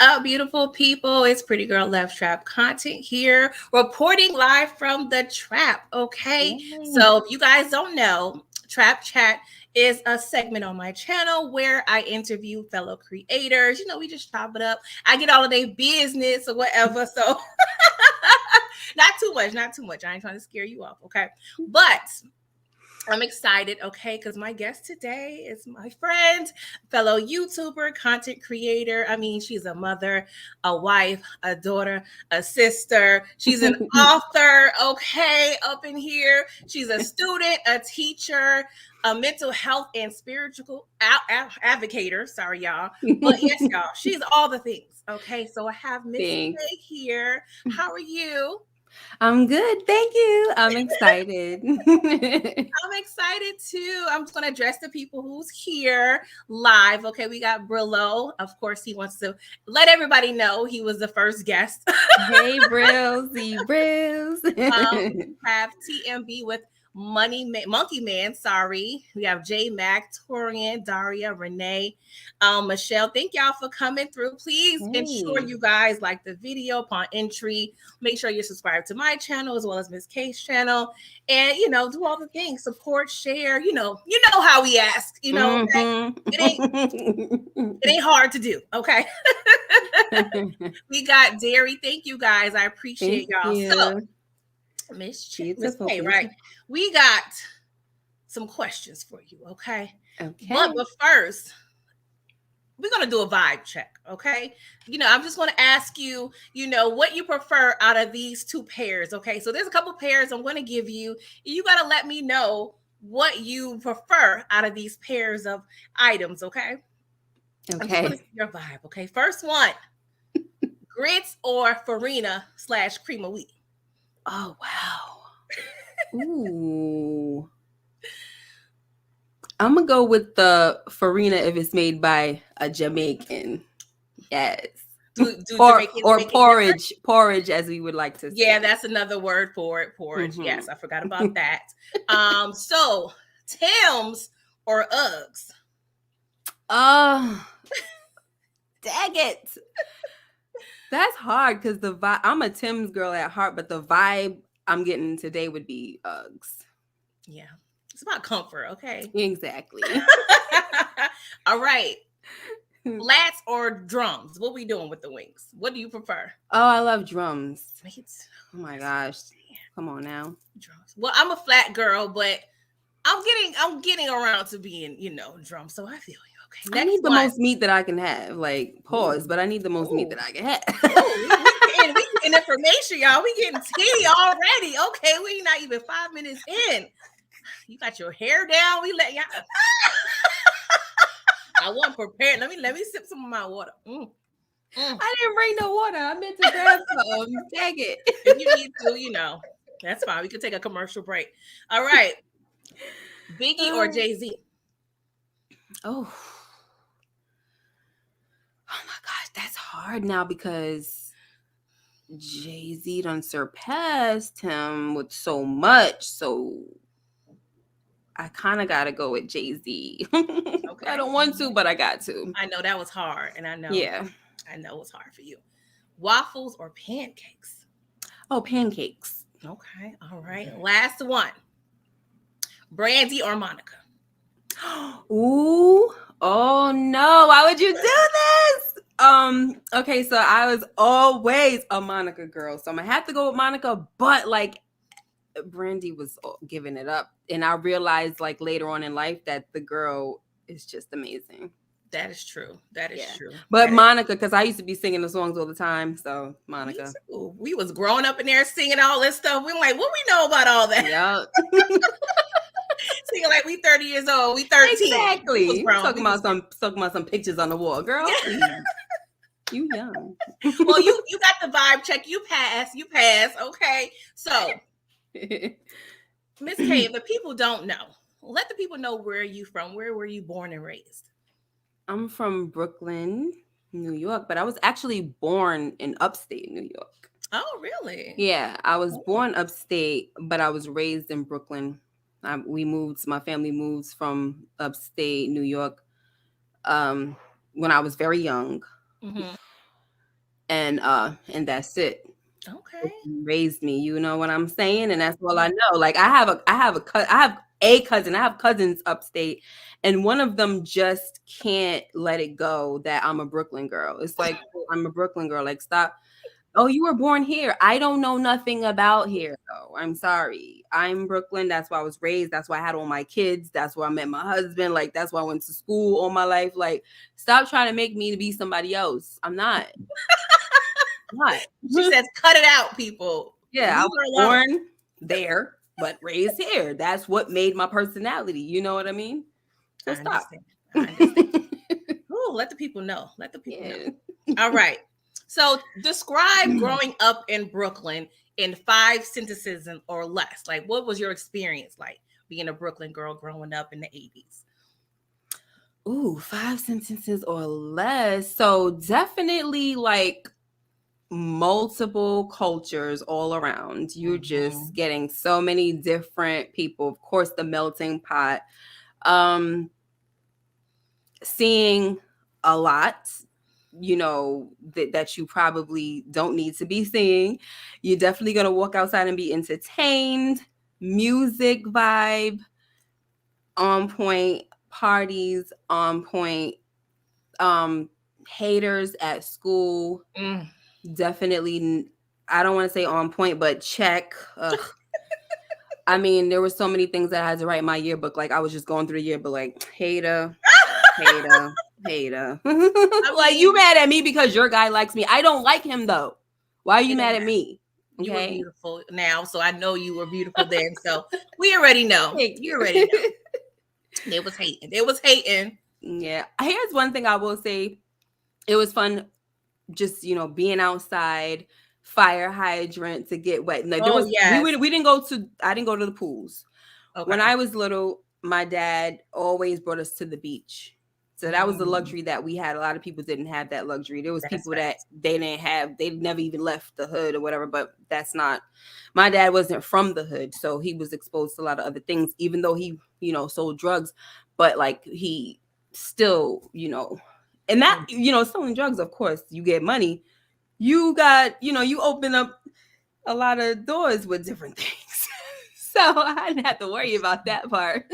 up, beautiful people? It's Pretty Girl Love Trap content here, reporting live from the trap. Okay, Yay. so if you guys don't know, Trap Chat is a segment on my channel where I interview fellow creators. We just chop it up. I get all of their business or whatever. So, not too much, not too much. I ain't trying to scare you off. Okay, but I'm excited, okay, because my guest today is my friend, fellow YouTuber, content creator. I mean, she's a mother, a wife, a daughter, a sister. She's an author, okay, up in here. She's a student, a teacher, a mental health and spiritual advocator. Sorry, y'all. But yes, y'all, she's all the things, okay? So I have Miss Thanks. Kay here. How are you? I'm good. Thank you. I'm excited. I'm excited too. I'm just going to address the people who's here live. Okay, we got Brillo. Of course, he wants to let everybody know he was the first guest. Hey, Brills. Brills. We have TMB with Monkey Man. Sorry, we have J Mac, Torian, Daria, Renee, Michelle. Thank y'all for coming through. Please ensure you guys like the video upon entry. Make sure you're subscribed to my channel as well as Miss K's channel, and do all the things. Support, share. You know how we ask. Okay? It ain't hard to do. Okay. We got Dairy. Thank you guys. I appreciate y'all. So Miss K, right? We got some questions for you, okay? But first, we're gonna do a vibe check, okay? I'm just gonna ask you, what you prefer out of these two pairs, okay? So there's a couple pairs I'm gonna give you. You gotta let me know what you prefer out of these pairs of items, okay? I'm just gonna see your vibe, okay? First one, grits or farina / cream of wheat. Oh, wow. Ooh. I'm going to go with the farina if it's made by a Jamaican. Yes. Or porridge, as we would like to say. Yeah, that's another word for it. Porridge. Mm-hmm. Yes, I forgot about that. So Tim's or Uggs? Dang it. That's hard because the vibe. I'm a Tim's girl at heart, but the vibe I'm getting today would be Uggs. Yeah, it's about comfort. Okay. Exactly. All right. Flats or drums? What we doing with the wings? What do you prefer? Oh, I love drums. Oh my gosh. Come on now. Drums. Well, I'm a flat girl, but I'm getting around to being, drums. So I feel you. Okay. Next I need the most meat that I can have. Like, pause, but I need the most meat that I can have. we getting information, y'all. We getting tea already. Okay, we not even 5 minutes in. You got your hair down. We let y'all. I wasn't prepared. Let me sip some of my water. I didn't bring no water. I meant to grab some. Dang it. If you need to, that's fine. We could take a commercial break. All right. Biggie or Jay-Z? Oh my gosh, that's hard now because Jay-Z done surpassed him with so much. So I kind of got to go with Jay-Z. Okay. I don't want to, but I got to. I know that was hard. And I know. Yeah. I know it was hard for you. Waffles or pancakes? Oh, pancakes. Okay. All right. Last one. Brandy or Monica? Ooh. Oh no. Why would you do this? Okay, so I was always a Monica girl. So I'm gonna have to go with Monica, but like Brandy was giving it up. And I realized like later on in life that the girl is just amazing. That is true. That is true. But Monica, because I used to be singing the songs all the time. So Monica. We was growing up in there singing all this stuff. We were like, what we know about all that? Yeah. Singing like we 30 years old. We 13. Exactly. Talking about some pictures on the wall. Girl, you young. Well, you got the vibe check. You pass. Okay. So Miss K, if the people don't know, let the people know where are you from. Where were you born and raised? I'm from Brooklyn, New York, but I was actually born in upstate New York. Oh, really? Yeah, I was born upstate, but I was raised in Brooklyn. My family moves from upstate New York when I was very young. Mm-hmm. and that's it. Okay. Raised me, you know what I'm saying? And that's all I know. Like I have a cousin. I have cousins upstate, and one of them just can't let it go that I'm a Brooklyn girl. It's like I'm a Brooklyn girl. Like stop. Oh, you were born here. I don't know nothing about here. though. I'm sorry. I'm Brooklyn. That's where I was raised. That's why I had all my kids. That's where I met my husband. Like that's why I went to school all my life. Like stop trying to make me to be somebody else. I'm not. What? She says, cut it out, people. Yeah, I was born there, but raised here. That's what made my personality. You know what I mean? So stop. I understand. Oh, let the people know. Let the people know. All right. So describe growing up in Brooklyn in 5 sentences or less. Like, what was your experience like being a Brooklyn girl growing up in the 80s? Ooh, 5 sentences or less. So definitely like multiple cultures all around. You're just getting so many different people. Of course, the melting pot. Seeing a lot, you know, that you probably don't need to be seeing. You're definitely going to walk outside and be entertained. Music vibe on point, parties on point, haters at school. Definitely, I don't want to say on point, but check. I mean, there were so many things that I had to write in my yearbook. Like I was just going through the yearbook, like hater. Like you mad at me because your guy likes me. I don't like him though. Why are you mad at me? Okay? You were beautiful now, so I know you were beautiful then. So we already know. You already know. It was hating. It was hating. Yeah. Here's one thing I will say. It was fun just, you know, being outside, fire hydrant to get wet. Like there was we didn't go to the pools. Okay. When I was little, my dad always brought us to the beach. So that was the luxury that we had. A lot of people didn't have that luxury. There was people that they didn't have, they never even left the hood or whatever, but that's not, my dad wasn't from the hood. So he was exposed to a lot of other things, even though he, you know, sold drugs, but like he still, you know, and that, you know, selling drugs, of course, you get money. You got, you know, you open up a lot of doors with different things. So I didn't have to worry about that part.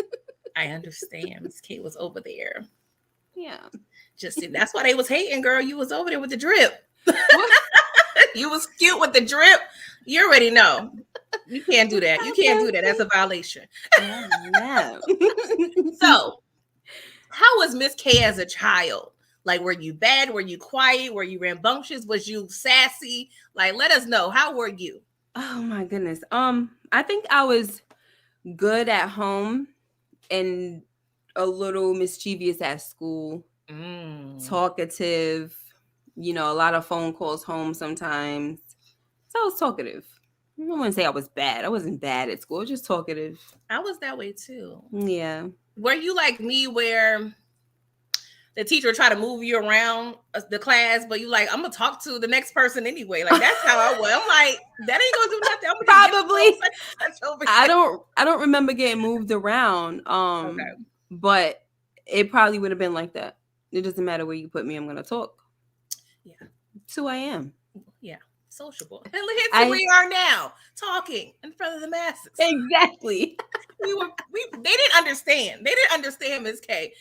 I understand. Miss Kate was over there. Yeah. Just that's why they was hating, girl. You was over there with the drip. You was cute with the drip. You already know. You can't do that. You can't do that. That's a violation. Yeah. So, how was Miss K as a child? Like, were you bad? Were you quiet? Were you rambunctious? Was you sassy? Like, let us know. How were you? Oh my goodness. I think I was good at home and a little mischievous at school. Talkative, you know, a lot of phone calls home sometimes. So I was talkative. I wouldn't say I was bad. I wasn't bad at school, just talkative. I was that way too. Yeah. Were you like me where the teacher would try to move you around the class, but you like, I'm gonna talk to the next person anyway. Like that's how I was. I'm like, that ain't gonna do nothing. I'm probably. I don't remember getting moved around. But it probably would have been like that. It doesn't matter where you put me, I'm gonna talk. Yeah. That's who I am. Yeah. Sociable. And look at where we are now, talking in front of the masses. Exactly. They didn't understand. They didn't understand Miss K.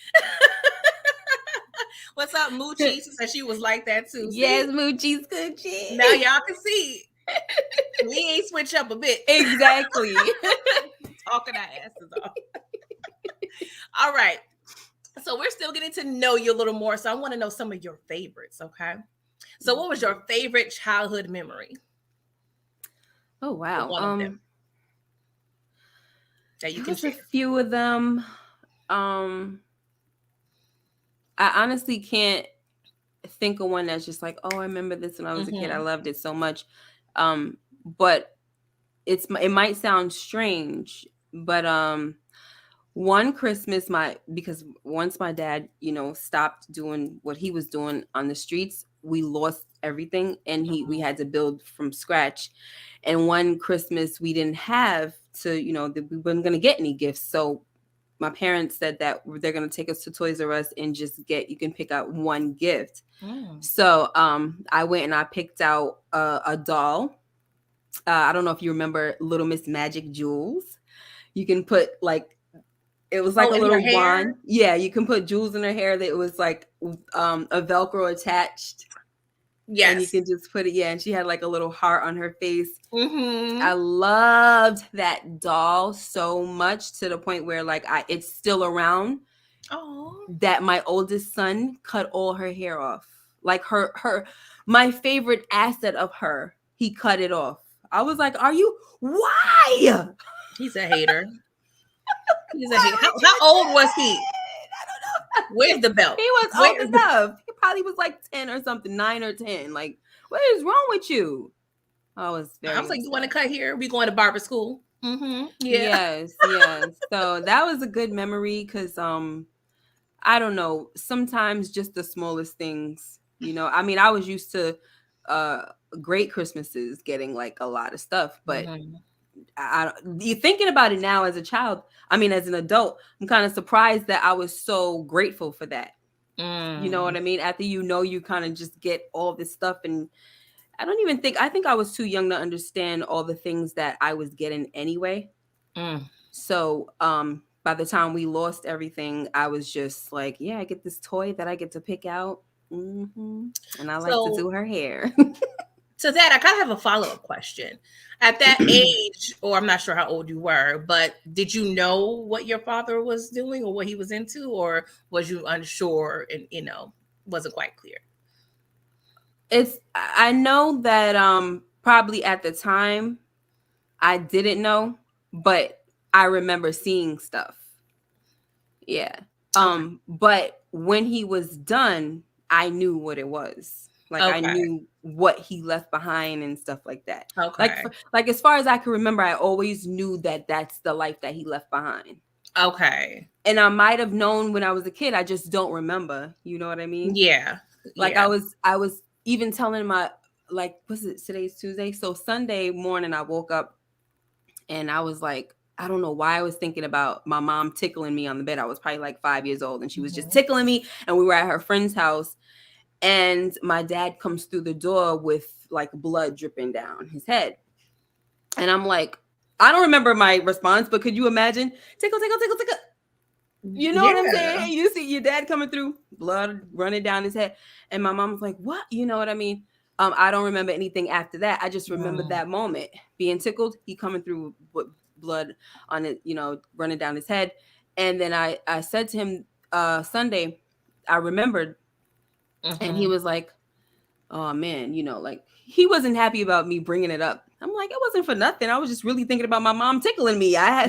What's up, Moochie? She said she was like that too. Yes, Moochie's Gucci. Now y'all can see. We ain't switch up a bit. Exactly. Talking our asses off. All right. So we're still getting to know you a little more. So I want to know some of your favorites, okay? So what was your favorite childhood memory? Oh, wow. One of them that you can share. A few of them. I honestly can't think of one that's just like, oh, I remember this when I was a kid. I loved it so much. But it might sound strange, but one Christmas, because once my dad, you know, stopped doing what he was doing on the streets, we lost everything, and we had to build from scratch. And one Christmas we didn't have to, you know, we weren't going to get any gifts. So my parents said that they're going to take us to Toys R Us and just you can pick out one gift. So I went and I picked out a doll. I don't know if you remember Little Miss Magic Jewels. You can put like, it was like a little wand. Yeah, you can put jewels in her hair that was like a Velcro attached. Yes. And you can just put it, and she had like a little heart on her face. I loved that doll so much, to the point where like it's still around. Oh. That my oldest son cut all her hair off. Like my favorite asset of her, he cut it off. I was like, why? He's a hater. He's a hater. How old was he? I don't know. Where's the belt? He was old enough. He probably was like 10 or something, 9 or 10. Like, what is wrong with you? I was like, you want to cut here? We going to barber school? Yeah. Yes. So that was a good memory, because I don't know, sometimes just the smallest things, I mean, I was used to great Christmases, getting like a lot of stuff, but you're thinking about it now as a child. I mean, as an adult, I'm kind of surprised that I was so grateful for that. You know what I mean? After you kind of just get all this stuff, and I think I was too young to understand all the things that I was getting anyway. So by the time we lost everything, I was just like, yeah, I get this toy that I get to pick out. And I like to do her hair. So that, I kind of have a follow-up question. At that age, or I'm not sure how old you were, but did you know what your father was doing or what he was into, or was you unsure and, wasn't quite clear? I know that probably at the time I didn't know, but I remember seeing stuff. Yeah. But when he was done, I knew what it was. Like, I knew what he left behind and stuff like that. Like as far as I can remember, I always knew that that's the life that he left behind. Okay. And I might have known when I was a kid. I just don't remember. You know what I mean? Yeah. Like, I was even telling today's Tuesday. So Sunday morning, I woke up and I was like, I don't know why I was thinking about my mom tickling me on the bed. I was probably like 5 years old, and she was just tickling me, and we were at her friend's house. And my dad comes through the door with like blood dripping down his head. And I'm like, I don't remember my response, but could you imagine? Tickle, tickle, tickle, tickle. You know what I'm saying? You see your dad coming through, blood running down his head. And my mom was like, what? You know what I mean? I don't remember anything after that. I just remember that moment, being tickled, he coming through with blood on it, running down his head. And then I said to him Sunday, I remembered. And he was like, oh man, like, he wasn't happy about me bringing it up. I'm like, it wasn't for nothing. I was just really thinking about my mom tickling me. I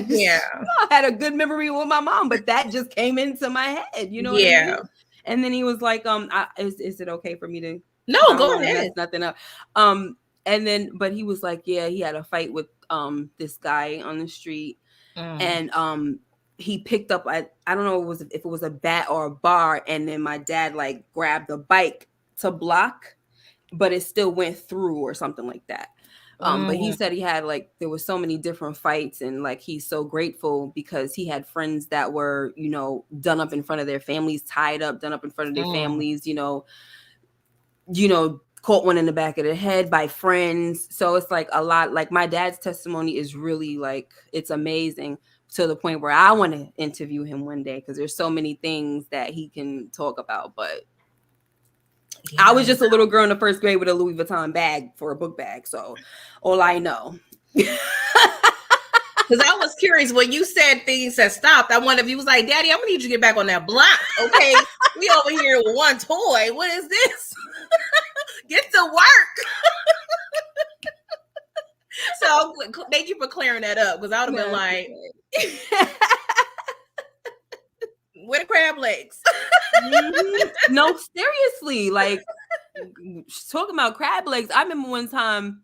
had a good memory with my mom, but that just came into my head, what I mean? And then he was like, is it okay for me to? No, go ahead. Mess nothing up. But he was like, yeah, he had a fight with this guy on the street, and he picked up, I don't know if it was a bat or a bar, and then my dad like grabbed the bike to block, but it still went through or something like that. But he said he had there was so many different fights, and like, he's so grateful because he had friends that were, done up in front of their families, tied up, done up in front of their families, caught one in the back of the head by friends. So it's like a lot, like my dad's testimony is really like, it's amazing, to the point where I want to interview him one day, because there's so many things that he can talk about. But I was just a little girl in the first grade with a Louis Vuitton bag for a book bag. So all I know. Because I was curious when you said things had stopped. I wonder if you was like, Daddy, I'm gonna need you to get back on that block. Okay. We over here with one toy. What is this? Get to work. So thank you for clearing that up, because I would have been like, where the crab legs? No, seriously, like, talking about crab legs. I remember one time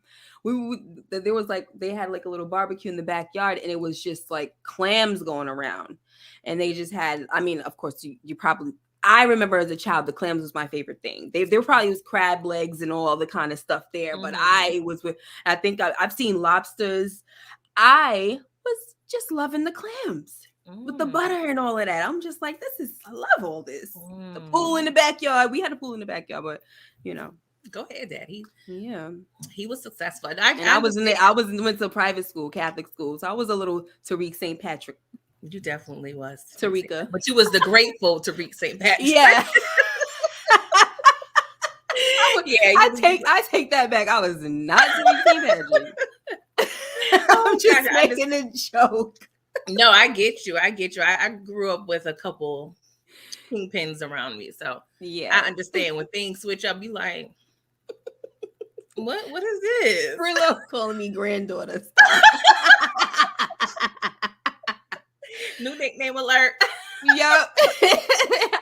there was they had like a little barbecue in the backyard, and it was just like clams going around, and they just had, I mean, of course you probably, I remember as a child, the clams was my favorite thing. There probably was crab legs and all the kind of stuff there, but I think I've seen lobsters. I was just loving the clams. with the Mm. butter and all of that. I'm just like, I love all this. The pool in Mm. the backyard. We had a pool in the backyard, but Go ahead, Daddy. yeah. He was successful. And And I understand. went to private school, Catholic school, so I was a little Tariq St. Patrick. You definitely was. Tarika. But you was the grateful Tariq St. Patrick. Yeah. Yeah. I take that back. I was not Tariq St. Patrick. I'm just making a joke. No, I get you. I grew up with a couple kingpins around me, so yeah, I understand when things switch up. You like, what is this? Brillo calling me granddaughter. New nickname alert. Yep.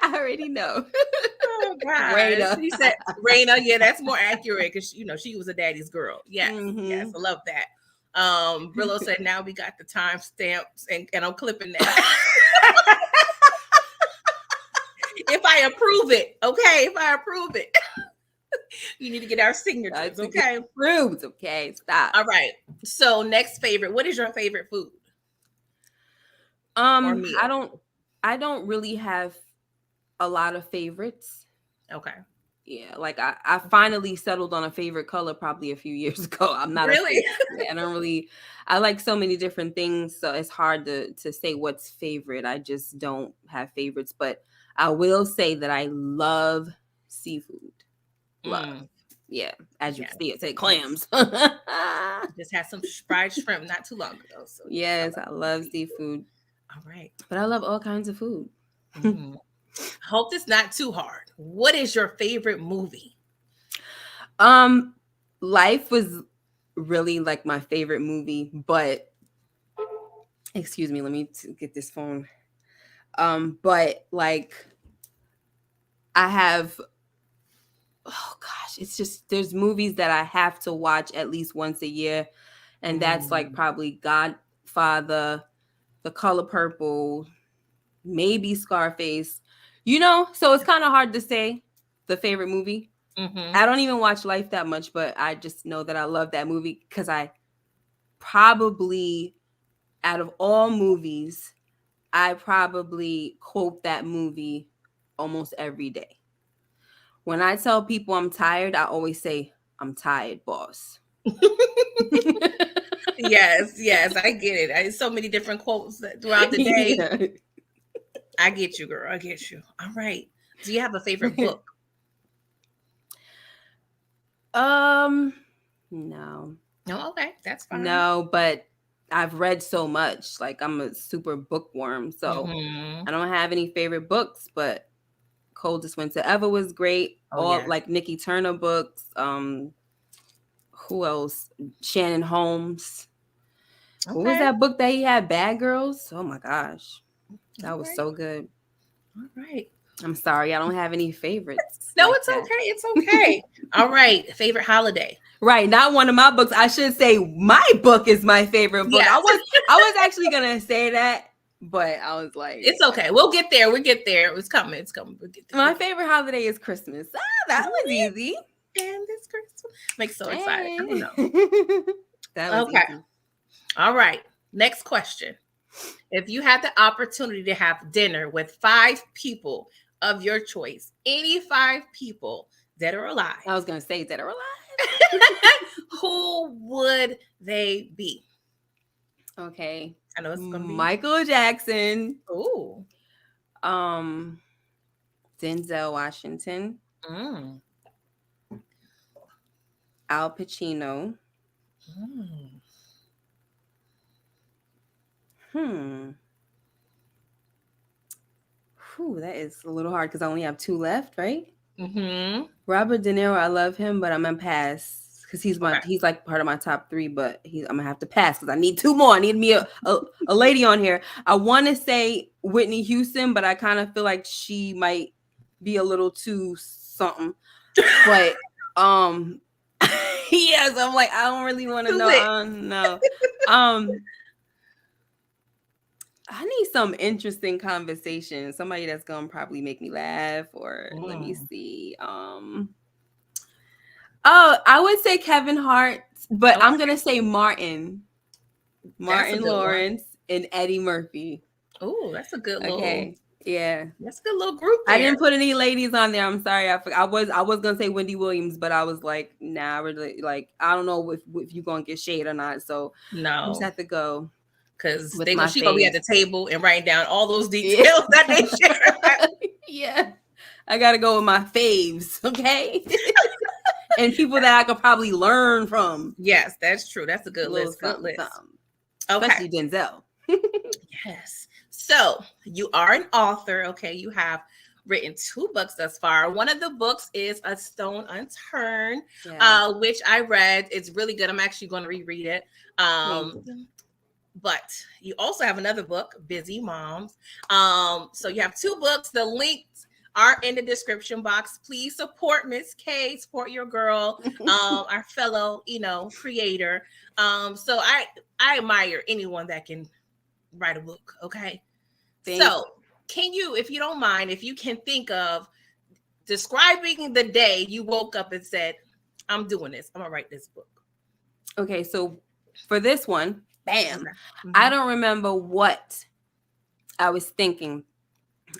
I already know. Oh God. Raina. He said Raina. Yeah, that's more accurate because she was a daddy's girl. Yes, yes, I love that. Brillo said now we got the time stamps and I'm clipping that. If I approve it, okay. If I approve it, you need to get our signatures, okay? Approved, okay. Stop. All right. So next favorite. What is your favorite food? I don't really have a lot of favorites. Okay. Yeah, like I finally settled on a favorite color probably a few years ago. I'm not really. I don't really. I like so many different things, so it's hard to say what's favorite. I just don't have favorites, but I will say that I love seafood. Love. Yeah, as you can see, it say clams. Just had some fried shrimp not too long ago. So yes, I love seafood. All right, but I love all kinds of food. Hope it's not too hard. What is your favorite movie? Life was really like my favorite movie, but excuse me, let me get this phone. But like I have, oh gosh, it's just there's movies that I have to watch at least once a year, and that's like probably Godfather, The Color Purple, maybe Scarface. So it's kind of hard to say the favorite movie. I don't even watch Life that much, but I just know that I love that movie because I probably, out of all movies, I probably quote that movie almost every day. When I tell people I'm tired, I always say, I'm tired, boss. Yes, I get it. I so many different quotes throughout the day. Yeah. I get you, girl. I get you. All right. Do you have a favorite book? No. Oh, okay. That's fine. No, but I've read so much. Like I'm a super bookworm, so I don't have any favorite books, but Coldest Winter Ever was great. Like Nikki Turner books. Who else? Shannon Holmes. Okay. What was that book that he had? Bad Girls? Oh my gosh. That was so good. All right. I'm sorry, I don't have any favorites. No, it's okay. It's okay. All right. Favorite holiday. Right. Not one of my books. I should say my book is my favorite book. Yes. I was actually gonna say that, but I was like, it's okay. We'll get there. We'll get there. It's coming. It's coming. We'll get there. My favorite holiday is Christmas. That was easy. And this Christmas makes so excited. I don't know. That was okay. Easy. All right. Next question. If you had the opportunity to have dinner with 5 people of your choice, any 5 people dead or alive. I was going to say dead or alive. Who would they be? Okay. I know it's going to be Michael Jackson. Ooh. Denzel Washington. Al Pacino. That is a little hard because I only have 2 left, right? Robert De Niro, I love him, but I'm gonna pass because he's like part of my top 3. But I'm gonna have to pass because I need 2 more. I need me a lady on here. I want to say Whitney Houston, but I kind of feel like she might be a little too something. But yes, I'm like I don't really want to know. No. I need some interesting conversation. Somebody that's gonna probably make me laugh, or let me see. I would say Kevin Hart, but I'm gonna say Martin Lawrence, and Eddie Murphy. Oh, that's a good little. Okay. Yeah. That's a good little group I there. didn't put any ladies on there. I'm sorry. I was gonna say Wendy Williams, but I was like, nah, I really like I don't know if you gonna get shade or not. So I just No, have to go because with my she gonna be at faves. the table and writing down all those Yeah. details that they share. Yeah. I gotta go with my faves, okay? And people that I could probably learn from. Yes, that's true. That's a good A little list. Good something, list. something. Okay. Especially Denzel. Yes. So you are an author. Okay. You have written 2 books thus far. One of the books is A Stone Unturned, Yeah. which I read. It's really good. I'm actually going to reread it. Thank Um, you. but you also have another book, Busy Moms. So you have 2 books. The links are in the description box. Please support Miss K, support your girl, our fellow, creator. So I admire anyone that can write a book. Okay. So can you, if you don't mind, if you can think of describing the day you woke up and said, I'm doing this, I'm gonna write this book. Okay, so for this one, bam. Okay. I don't remember what I was thinking.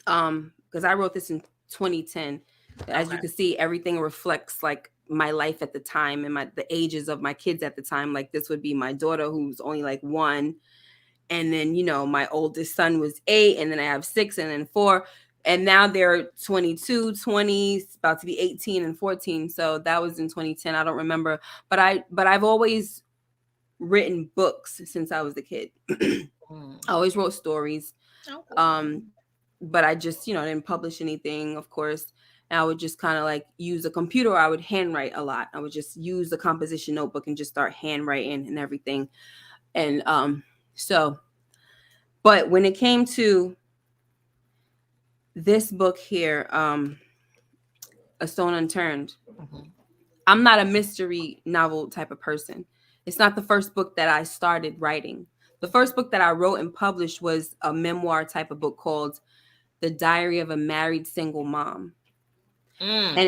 Because I wrote this in 2010. As you can see, everything reflects like my life at the time and the ages of my kids at the time. Like this would be my daughter who's only like 1. And then, my oldest son was 8, and then I have 6 and then 4. And now they're 22, 20, about to be 18 and 14. So that was in 2010. I don't remember. But I've always written books since I was a kid. I always wrote stories. But I just, didn't publish anything, of course. And I would just kind of like use a computer. I would handwrite a lot. I would just use the composition notebook and just start handwriting and everything. And but when it came to this book here, A Stone Unturned, I'm not a mystery novel type of person. It's not the first book that I started writing. The first book that I wrote and published was a memoir type of book called The Diary of a Married Single Mom. And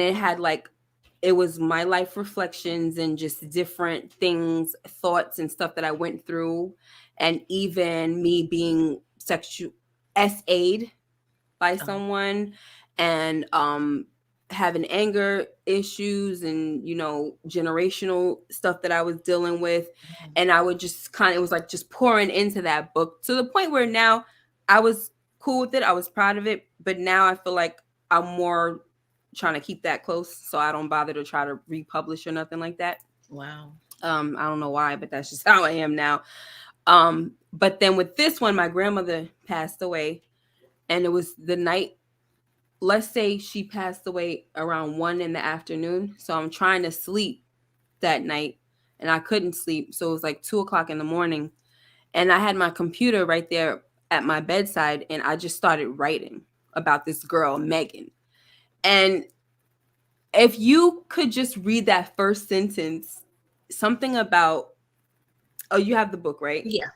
it was my life reflections and just different things, thoughts and stuff that I went through. And even me being SA'd by someone and having anger issues and, generational stuff that I was dealing with. And I would just it was like just pouring into that book to the point where now I was cool with it. I was proud of it. But now I feel like I'm more trying to keep that close, so I don't bother to try to republish or nothing like that. Wow. I don't know why, but that's just how I am now. But then with this one, my grandmother passed away, and it was the night. Let's say she passed away around 1 in the afternoon. So I'm trying to sleep that night, and I couldn't sleep. So it was like 2:00 in the morning, and I had my computer right there at my bedside, and I just started writing about this girl, Megan. And if you could just read that first sentence, something about, you have the book, right? Yeah.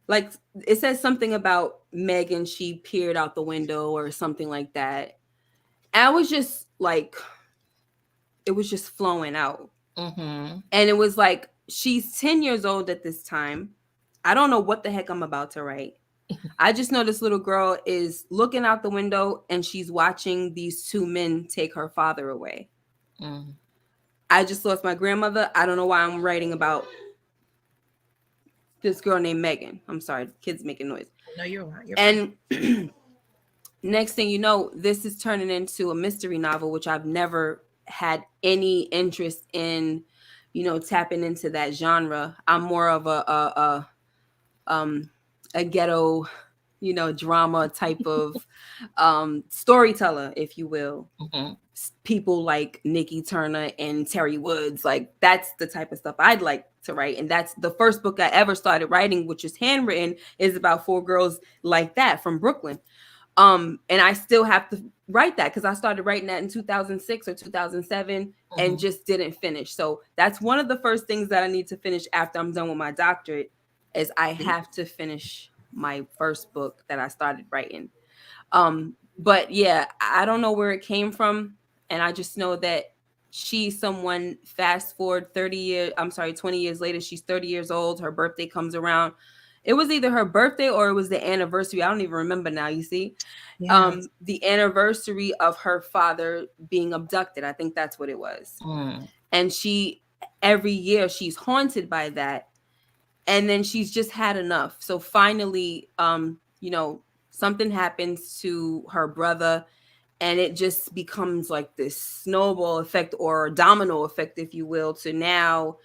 Like it says something about Megan, she peered out the window or something like that. And I was just like, it was just flowing out. And it was like, she's 10 years old at this time. I don't know what the heck I'm about to write. I just know this little girl is looking out the window and she's watching these 2 men take her father away. I just lost my grandmother. I don't know why I'm writing about this girl named Megan. I'm sorry, kids making noise. No, you're right. And next thing you know, this is turning into a mystery novel, which I've never had any interest in, tapping into that genre. I'm more of a ghetto, drama type of storyteller, if you will. People like Nikki Turner and Terry Woods, like that's the type of stuff I'd like to write. And that's the first book I ever started writing, which is handwritten, is about 4 girls like that from Brooklyn. And I still have to write that because I started writing that in 2006 or 2007 and just didn't finish. So that's one of the first things that I need to finish after I'm done with my doctorate, is I have to finish my first book that I started writing. But yeah, I don't know where it came from. And I just know that she's someone, fast forward 20 years later, she's 30 years old. Her birthday comes around it was either her birthday or it was the anniversary. I don't even remember now, you see. Yeah. The anniversary of her father being abducted. I think that's what it was. And she, every year she's haunted by that. And then she's just had enough. So finally, something happens to her brother, and it just becomes like this snowball effect or domino effect, if you will, to now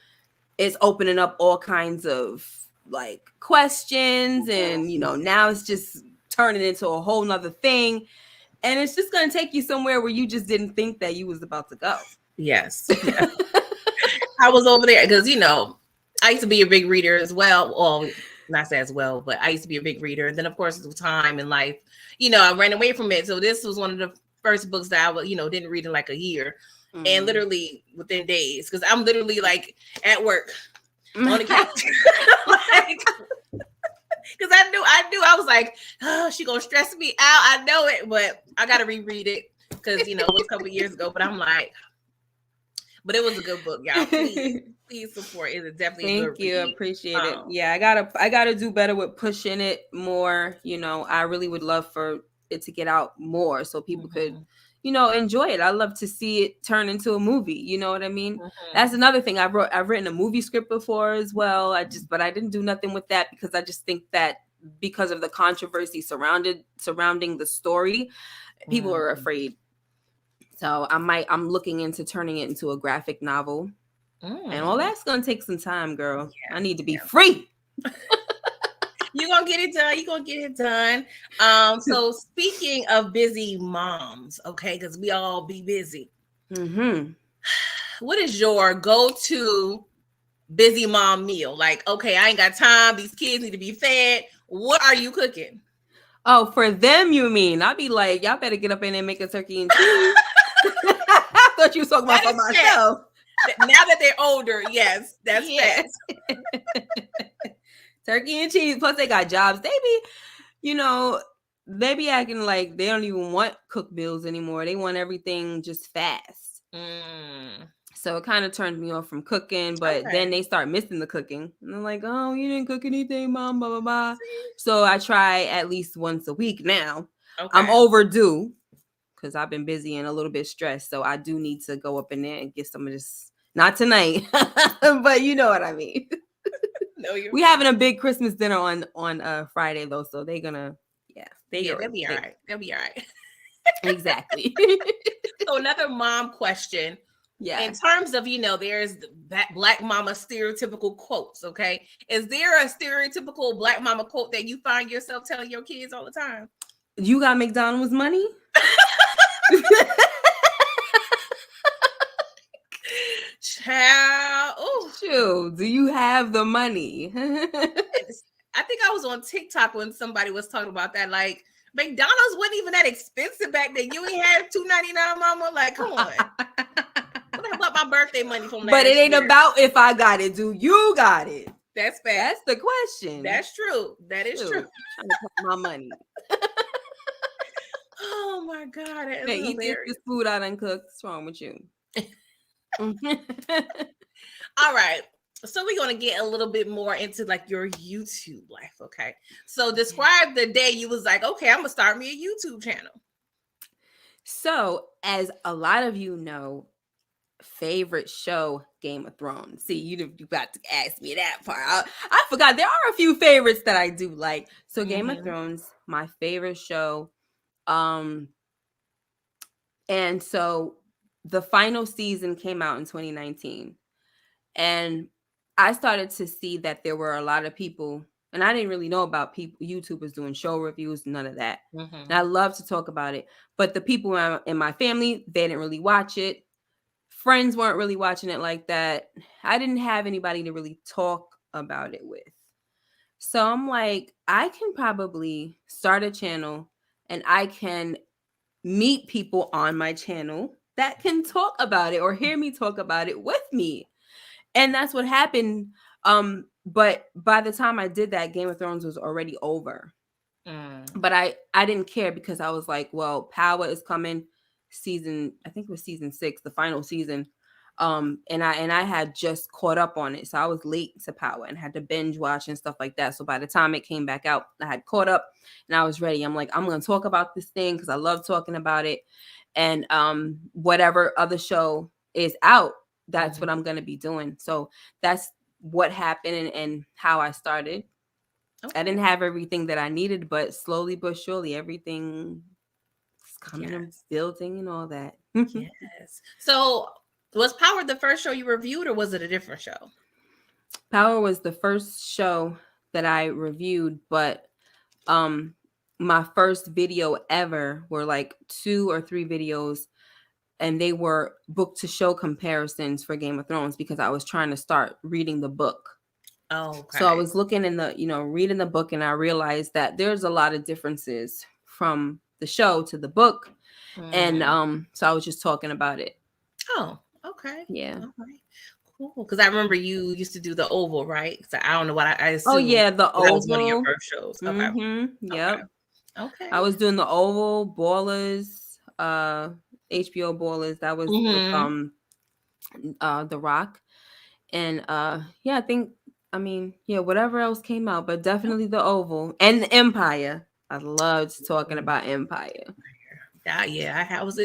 it's opening up all kinds of like questions, and now it's just turning into a whole nother thing, and it's just going to take you somewhere where you just didn't think that you was about to go. Yes. I was over there because I used to be a big reader as well. Well, not as well, but I used to be a big reader. And then, of course, the time in life, I ran away from it. So this was one of the first books that I, didn't read in like a year, and literally within days, because I'm literally like at work on the couch, because I was like, oh, she gonna stress me out. I know it, but I gotta reread it because it was a couple years ago. But I'm like. But it was a good book, y'all. Please support. It is definitely a good read. Thank you. Appreciate it. Yeah, I gotta do better with pushing it more. I really would love for it to get out more so people could, enjoy it. I love to see it turn into a movie. You know what I mean? That's another thing. I've written a movie script before as well. But I didn't do nothing with that because I just think that because of the controversy surrounding the story, people are afraid. So I'm looking into turning it into a graphic novel. And all that's going to take some time, girl. Yeah, I need to be free. You're going to get it done. You're going to get it done. So speaking of busy moms, okay, because we all be busy. What is your go-to busy mom meal? Like, okay, I ain't got time. These kids need to be fed. What are you cooking? Oh, for them, you mean? I'll be like, y'all better get up in there and make a turkey and cheese. I thought you were talking about for myself. Now that they're older, yes, that's yes. Turkey and cheese. Plus, they got jobs. They be acting like they don't even want cooked meals anymore. They want everything just fast. So it kind of turned me off from cooking, but then they start missing the cooking. And they're like, oh, you didn't cook anything, mom, blah, blah, blah. So I try at least once a week now. I'm overdue because I've been busy and a little bit stressed. So I do need to go up in there and get some of this. Not tonight, but you know what I mean. We having a big Christmas dinner on Friday, though. So they're going to, they'll be all right. They'll be all right. Exactly. So another mom question. Yeah. In terms of, there's that Black mama stereotypical quotes, okay? Is there a stereotypical Black mama quote that you find yourself telling your kids all the time? You got McDonald's money? Child. Oh, shoot. Do you have the money? I think I was on TikTok when somebody was talking about that. Like, McDonald's wasn't even that expensive back then. You ain't had $2.99, mama. Like, come on. What about my birthday money from last But it ain't year? about if I got it. Do you got it? That's fact. That's the question. That's true. That is true. Trying to put my money. Oh my God. Hey, eat this food I done cooked. What's wrong with you? All right. So we're going to get a little bit more into like your YouTube life. Okay. So describe the day you was like, okay, I'm going to start me a YouTube channel. So as a lot of you know, favorite show, Game of Thrones. See, you got to ask me that part. I forgot. There are a few favorites that I do like. So Game of Thrones, my favorite show. And so the final season came out in 2019. And I started to see that there were a lot of people, and I didn't really know about YouTubers doing show reviews, none of that. And I love to talk about it. But the people in my family, they didn't really watch it. Friends weren't really watching it like that. I didn't have anybody to really talk about it with. So I'm like, I can probably start a channel and I can meet people on my channel that can talk about it or hear me talk about it with me. And that's what happened. But by the time I did that, Game of Thrones was already over. But I didn't care because I was like, well, Power is coming. I think it was season 6, the final season. And I had just caught up on it, so I was late to Power and had to binge watch and stuff like that. So by the time it came back out, I had caught up and I was ready. I'm like, I'm gonna talk about this thing because I love talking about it. And whatever other show is out, that's what I'm gonna be doing. So that's what happened and how I started. Okay. I didn't have everything that I needed, but slowly but surely everything is coming and building and all that. Yes. So was Power the first show you reviewed, or was it a different show? Power was the first show that I reviewed, but my first video ever were like 2 or 3 videos, and they were book to show comparisons for Game of Thrones because I was trying to start reading the book. Oh, okay. So I was looking in the, reading the book, and I realized that there's a lot of differences from the show to the book. And so I was just talking about it. Oh, okay. Yeah. Okay. Cool. Because I remember you used to do the Oval, right? So I don't know what I assumed. Oh yeah, the Oval. That was one of your first shows. Okay. Mm-hmm. Yep. Okay. I was doing the Oval, Ballers, HBO Ballers. That was The Rock, and I think. Whatever else came out, but definitely the Oval and Empire. I loved talking about Empire. Yeah, it was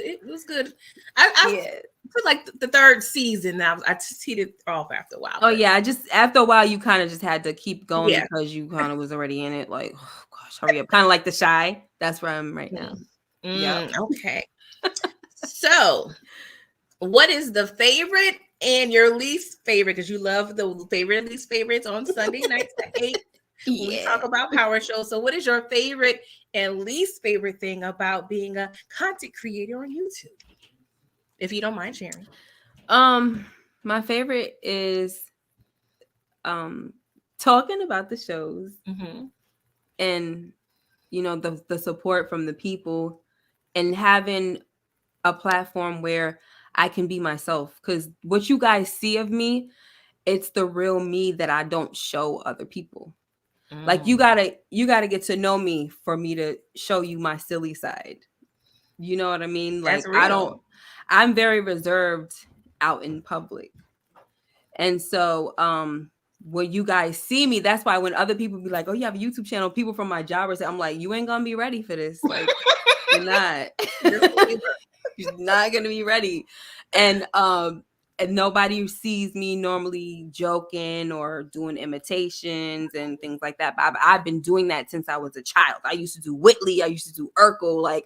good. I feel like the third season now I teetered off after a while. Oh yeah, after a while you kind of just had to keep going because you kind of was already in it. Like, oh gosh, hurry up! Kind of like The Chi. That's where I'm right now. Yeah. Okay. So, what is the favorite and your least favorite? Because you love the favorite and least favorites on Sunday nights at 8. When we talk about Power shows. So what is your favorite and least favorite thing about being a content creator on YouTube? If you don't mind sharing. My favorite is talking about the shows and the support from the people and having a platform where I can be myself, because what you guys see of me, it's the real me that I don't show other people. Like you gotta get to know me for me to show you my silly side. You know what I mean? Like I'm very reserved out in public. And so when you guys see me, that's why when other people be like, oh, you have a YouTube channel, people from my job I'm like, you ain't gonna be ready for this. Like you're not. You're not gonna be ready. And nobody sees me normally joking or doing imitations and things like that. But I've been doing that since I was a child. I used to do Whitley. I used to do Urkel. Like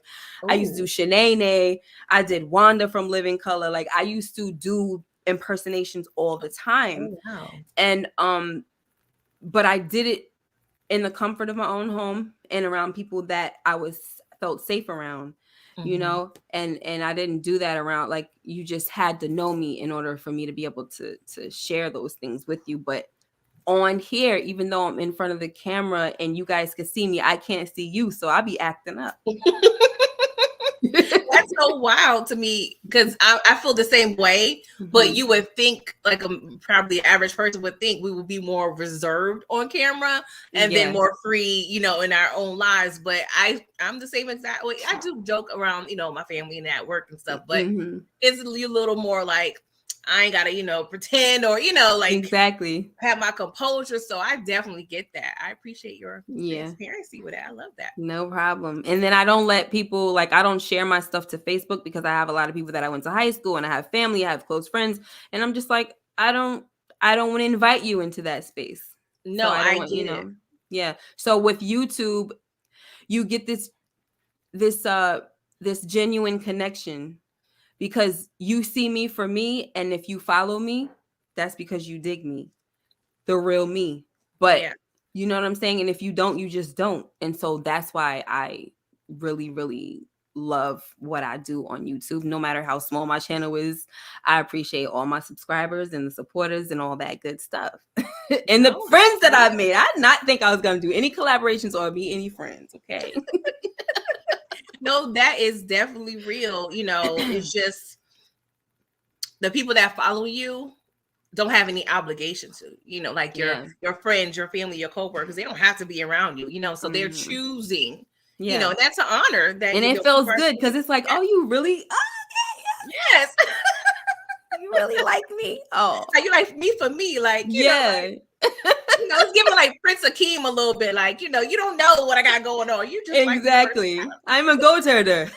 I used to do Shanae. I did Wanda from Living Color. Like I used to do impersonations all the time. Oh, wow. And but I did it in the comfort of my own home and around people that I felt safe around. You know, and I didn't do that around, like, you just had to know me in order for me to be able to share those things with you. But on here, even though I'm in front of the camera and you guys can see me, I can't see you. So I'll be acting up. That's so wild to me, because I feel the same way, but you would think, like, probably the average person would think we would be more reserved on camera and then more free, in our own lives. But I'm the same exact way. I do joke around, my family and at work and stuff, but it's a little more like, I ain't gotta, pretend or, like exactly have my composure. So I definitely get that. I appreciate your transparency with that. I love that. No problem. And then I don't let people, like, I don't share my stuff to Facebook because I have a lot of people that I went to high school and I have family, I have close friends. And I'm just like, I don't want to invite you into that space. No, so I get it. Yeah. So with YouTube, you get this genuine connection. Because you see me for me, and if you follow me, that's because you dig me, the real me. But you know what I'm saying? And if you don't, you just don't. And so that's why I really, really love what I do on YouTube. No matter how small my channel is, I appreciate all my subscribers and the supporters and all that good stuff. And the friends that I've made. I did not think I was going to do any collaborations or be any friends, okay? No, that is definitely real. It's just the people that follow you don't have any obligation to, like your friends, your family, your coworkers, they don't have to be around you, so they're choosing, and that's an honor. That and it feels good because it's like, oh, you really? Oh, yes. You really like me? Oh, Like you like me for me, like yeah. it's giving like Prince Akeem a little bit, like you don't know what I got going on. You just like Exactly. I'm a goat herder.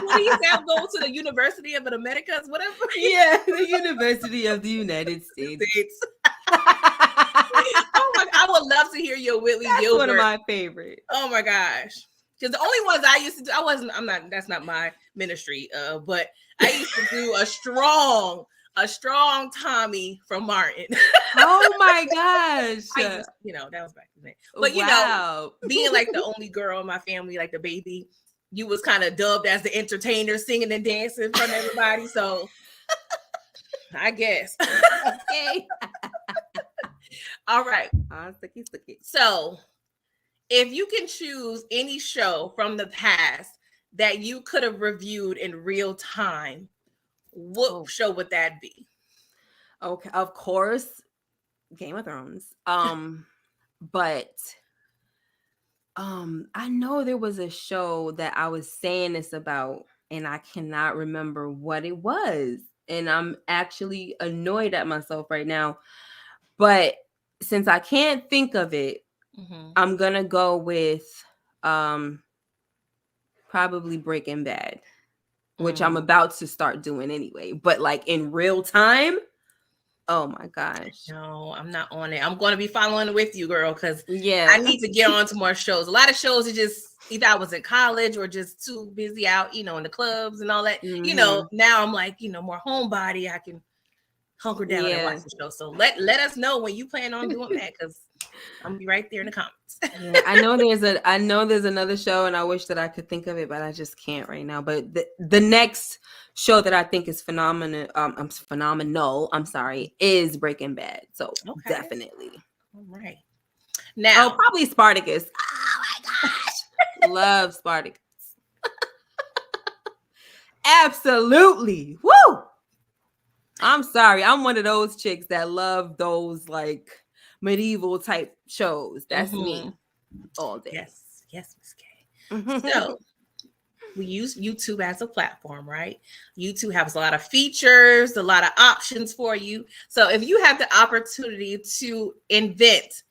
what do you say? I'm going to the University of the Americas, whatever. Yeah, the University of the United States. Oh my! I would love to hear your Whitley That's Gilbert. one of my favorites. Oh my gosh! Because the only ones I used to do, I'm not. That's not my ministry. But I used to do a strong Tommy from Martin. Oh my gosh! That was back then. But being like the only girl in my family, like the baby, you was kind of dubbed as the entertainer, singing and dancing in front of everybody. So I guess. Okay. All right. Sticky. So if you can choose any show from the past that you could have reviewed in real time, what show would that be? Okay, of course, Game of Thrones. But I know there was a show that I was saying this about, and I cannot remember what it was. And I'm actually annoyed at myself right now. But since I can't think of it, I'm gonna go with probably Breaking Bad, which I'm about to start doing anyway. But like in real time, oh my gosh. No, I'm not on it. I'm going to be following with you, girl, because I need to get on to more shows. A lot of shows are just either I was in college or just too busy out, in the clubs and all that. Now I'm like, more homebody. I can hunker down and watch the show. So let us know when you plan on doing that, because I'm gonna be right there in the comments. I know there's another show, and I wish that I could think of it, but I just can't right now. But the next show that I think is phenomenal, is Breaking Bad. So definitely. All right. Now probably Spartacus. Oh my gosh. Love Spartacus. Absolutely. Woo! I'm sorry. I'm one of those chicks that love those like medieval type shows. That's me all day. Yes, Miss K. So we use YouTube as a platform, right? YouTube has a lot of features, a lot of options for you. So if you have the opportunity to invent,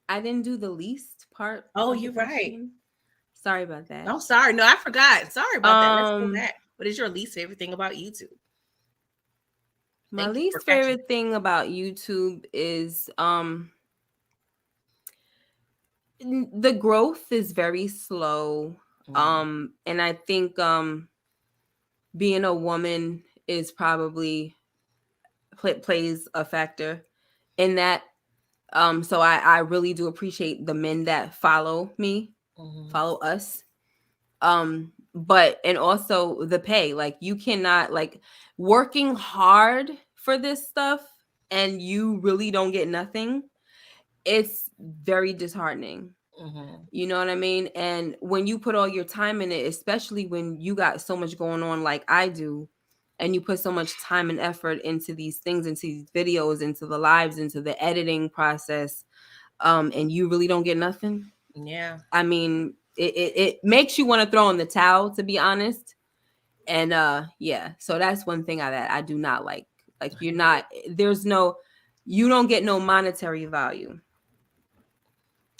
I didn't do the least part. Oh, you're right. Sorry about that. I'm sorry. No, I forgot. Sorry about that. Let's go back. What is your least favorite thing about YouTube? My least favorite thing about YouTube is the growth is very slow. And I think being a woman is probably plays a factor in that. So I really do appreciate the men that follow me, follow us. But and also the pay, like you cannot like working hard for this stuff and you really don't get nothing. It's very disheartening. You know what I mean? And when you put all your time in it, especially when you got so much going on like I do, and you put so much time and effort into these things, into these videos, into the lives, into the editing process, and you really don't get nothing. Yeah. I mean, it makes you want to throw in the towel, to be honest. And so that's one thing that I do not like. Like you don't get no monetary value.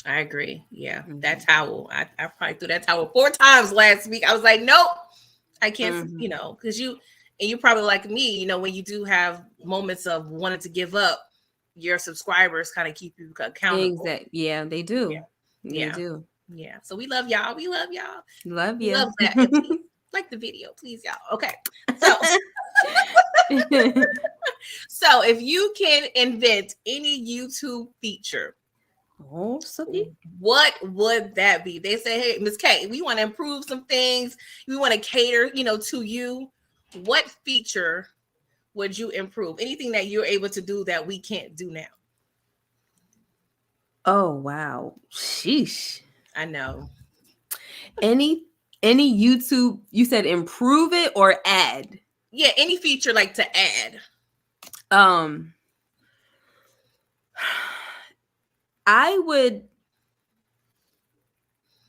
I agree. Yeah. That towel. I probably threw that towel 4 times last week. I was like, nope, I can't, because you probably like me, when you do have moments of wanting to give up, your subscribers kind of keep you accountable. Exactly. Yeah, they do. Yeah. They do. Yeah. So we love y'all. We love y'all. Love you. Love that. Please, like the video, please, y'all. Okay. So, so if you can invent any YouTube feature, what would that be? They say, hey, Miss K, we want to improve some things. We want to cater, to you. What feature would you improve? Anything that you're able to do that we can't do now? Oh, wow. Sheesh. I know. Any YouTube, you said improve it or add? Yeah, any feature like to add. I would,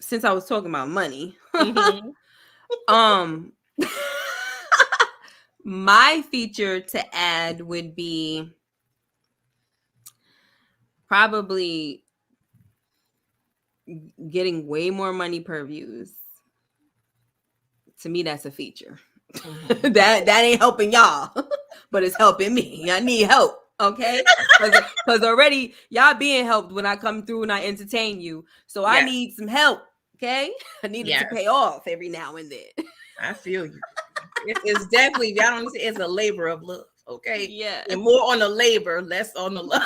since I was talking about money, My feature to add would be probably getting way more money per views. To me, that's a feature. Mhm. that ain't helping y'all, but it's helping me. I need help, okay? Because already y'all being helped when I come through and I entertain you. So I Yes. need some help, okay? I need it to Yes. pay off every now and then. I feel you. It's definitely, y'all don't see, it's a labor of love, okay? Yeah. And more on the labor, less on the love.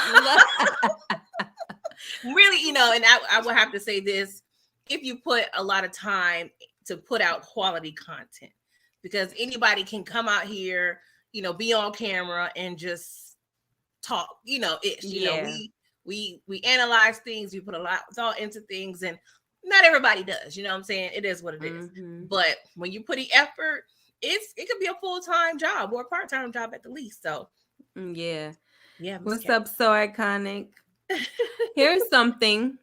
Really, and I would have to say this: if you put a lot of time to put out quality content, because anybody can come out here, be on camera and just talk, we analyze things, we put a lot of thought into things, and not everybody does, you know what I'm saying? It is what it is. But when you put the effort, it could be a full-time job or a part-time job at the least. So yeah. What's up, So Iconic? Here's something.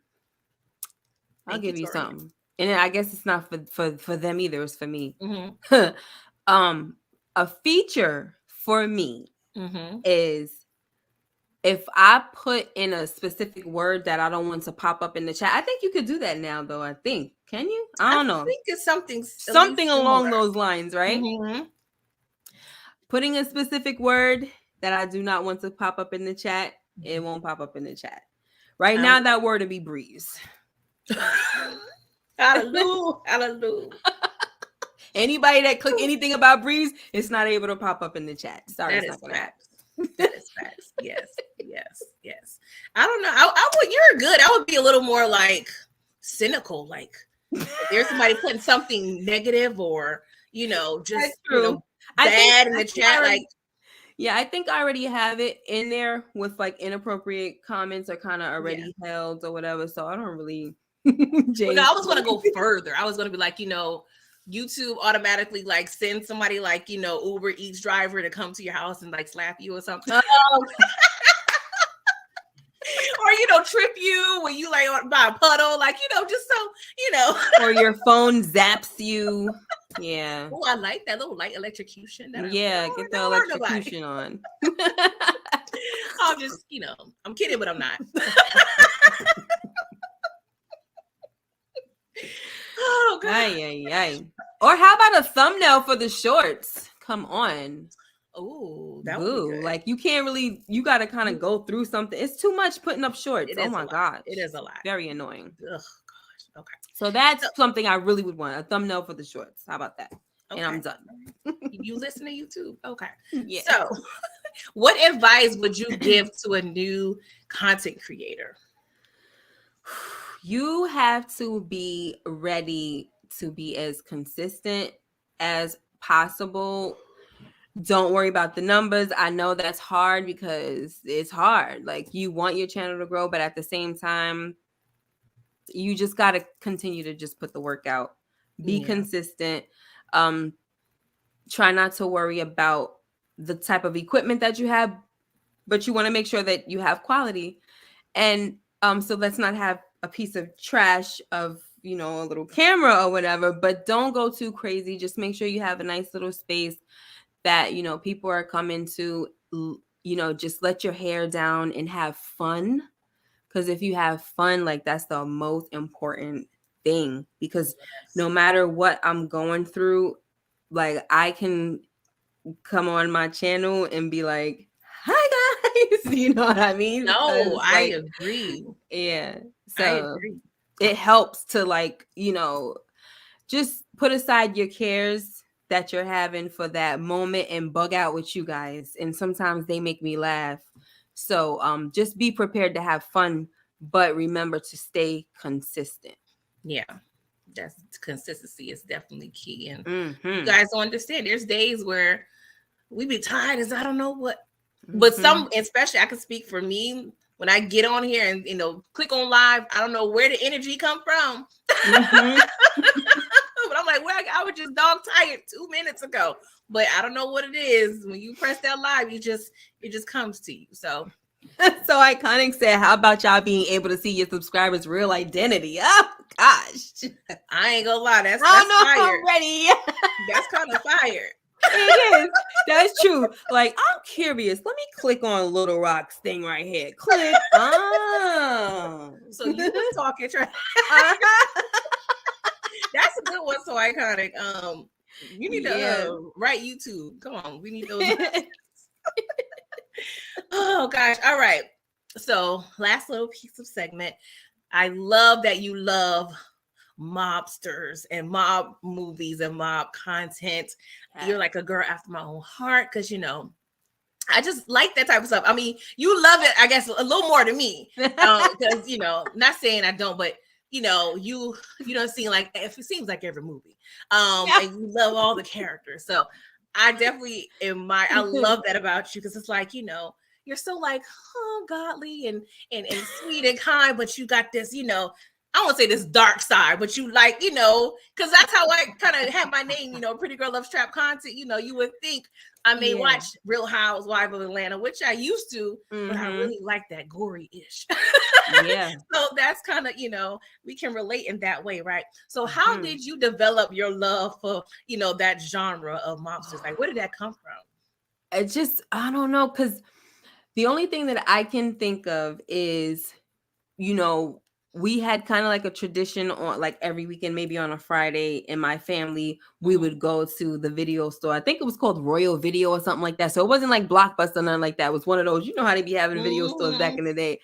I'll give you something. And I guess it's not for them either. It's for me. Mm-hmm. A feature for me mm-hmm. is if I put in a specific word that I don't want to pop up in the chat. I think you could do that now, though. I think. Can you? I don't know. I think it's something along those lines, right? Mm-hmm. Putting a specific word that I do not want to pop up in the chat, it won't pop up in the chat. Right now, that word would be breeze. Hallelujah. Anybody that click anything about breeze, it's not able to pop up in the chat. Sorry, that it's not gonna happen. That is facts. Yes. I don't know. I would. You're good. I would be a little more like cynical. Like if there's somebody putting something negative or just bad in the chat. Like yeah, I think I already have it in there with like inappropriate comments are kind of already held or whatever. So I don't really. Well, no, I was going to go further. I was going to be like, YouTube automatically like send somebody like, Uber Eats driver to come to your house and like slap you or something. Or, trip you when you like by a puddle, like, just so, Or your phone zaps you. Yeah. Oh, I like that little light electrocution. Get the electrocution on. I'm just, I'm kidding, but I'm not. Oh, God. Ay. Or how about a thumbnail for the shorts? Come on. Oh, that would be good. Like you can't really, you got to kind of go through something. It's too much putting up shorts. Oh my God. It is a lot. Very annoying. Oh gosh. Okay. So that's something I really would want. A thumbnail for the shorts. How about that? Okay. And I'm done. You listen to YouTube. Okay. Yeah. So what advice would you give to a new content creator? You have to be ready to be as consistent as possible. Don't worry about the numbers. I know that's hard because it's hard. Like you want your channel to grow, but at the same time, you just got to continue to just put the work out. Be consistent. Try not to worry about the type of equipment that you have, but you want to make sure that you have quality. And so let's not have a piece of trash of, a little camera or whatever, but don't go too crazy. Just make sure you have a nice little space that, people are coming to, just let your hair down and have fun. Because if you have fun, like that's the most important thing, because no matter what I'm going through, like I can come on my channel and be like, hi guys, you know what I mean? No, I agree. Yeah. So I agree. It helps to like, just put aside your cares that you're having for that moment and bug out with you guys. And sometimes they make me laugh. So just be prepared to have fun, but remember to stay consistent. Yeah. That's consistency is definitely key. And you guys don't understand. There's days where we be tired as I don't know what. But some, especially I can speak for me, when I get on here and click on live, I don't know where the energy come from. But I'm like, well, I was just dog tired 2 minutes ago. But I don't know what it is. When you press that live, it just comes to you. So Iconic said, how about y'all being able to see your subscribers' real identity? Oh gosh. I ain't gonna lie, that's fire. I'm ready. That's kind of fire. It is. That's true. Like, I'm curious. Let me click on Little Rock's thing right here. Click. Oh. So you was talking trash. That's a good one. So iconic. You need to write YouTube. Come on, we need those. Oh gosh. All right. So last little piece of segment. I love that you love mobsters and mob movies and mob content. You're like a girl after my own heart because I just like that type of stuff. I mean, you love it, I guess, a little more than me. Because not saying I don't, but you don't seem like if it seems like every movie. And you love all the characters. So I definitely I love that about you because it's like, you're so like, godly and sweet and kind, but you got this, I won't say this dark side, but you like, because that's how I kind of have my name, Pretty Girl Loves Trap Content. You would think I may watch Real Housewives of Atlanta, which I used to, but I really like that gory-ish. Yeah. So that's kind of, we can relate in that way, right? So how did you develop your love for, that genre of mobsters? Like, where did that come from? It just, I don't know, because the only thing that I can think of is, we had kind of like a tradition on like every weekend, maybe on a Friday in my family, we would go to the video store. I think it was called Royal Video or something like that. So it wasn't like Blockbuster, nothing like that. It was one of those, how they be having video stores back in the day.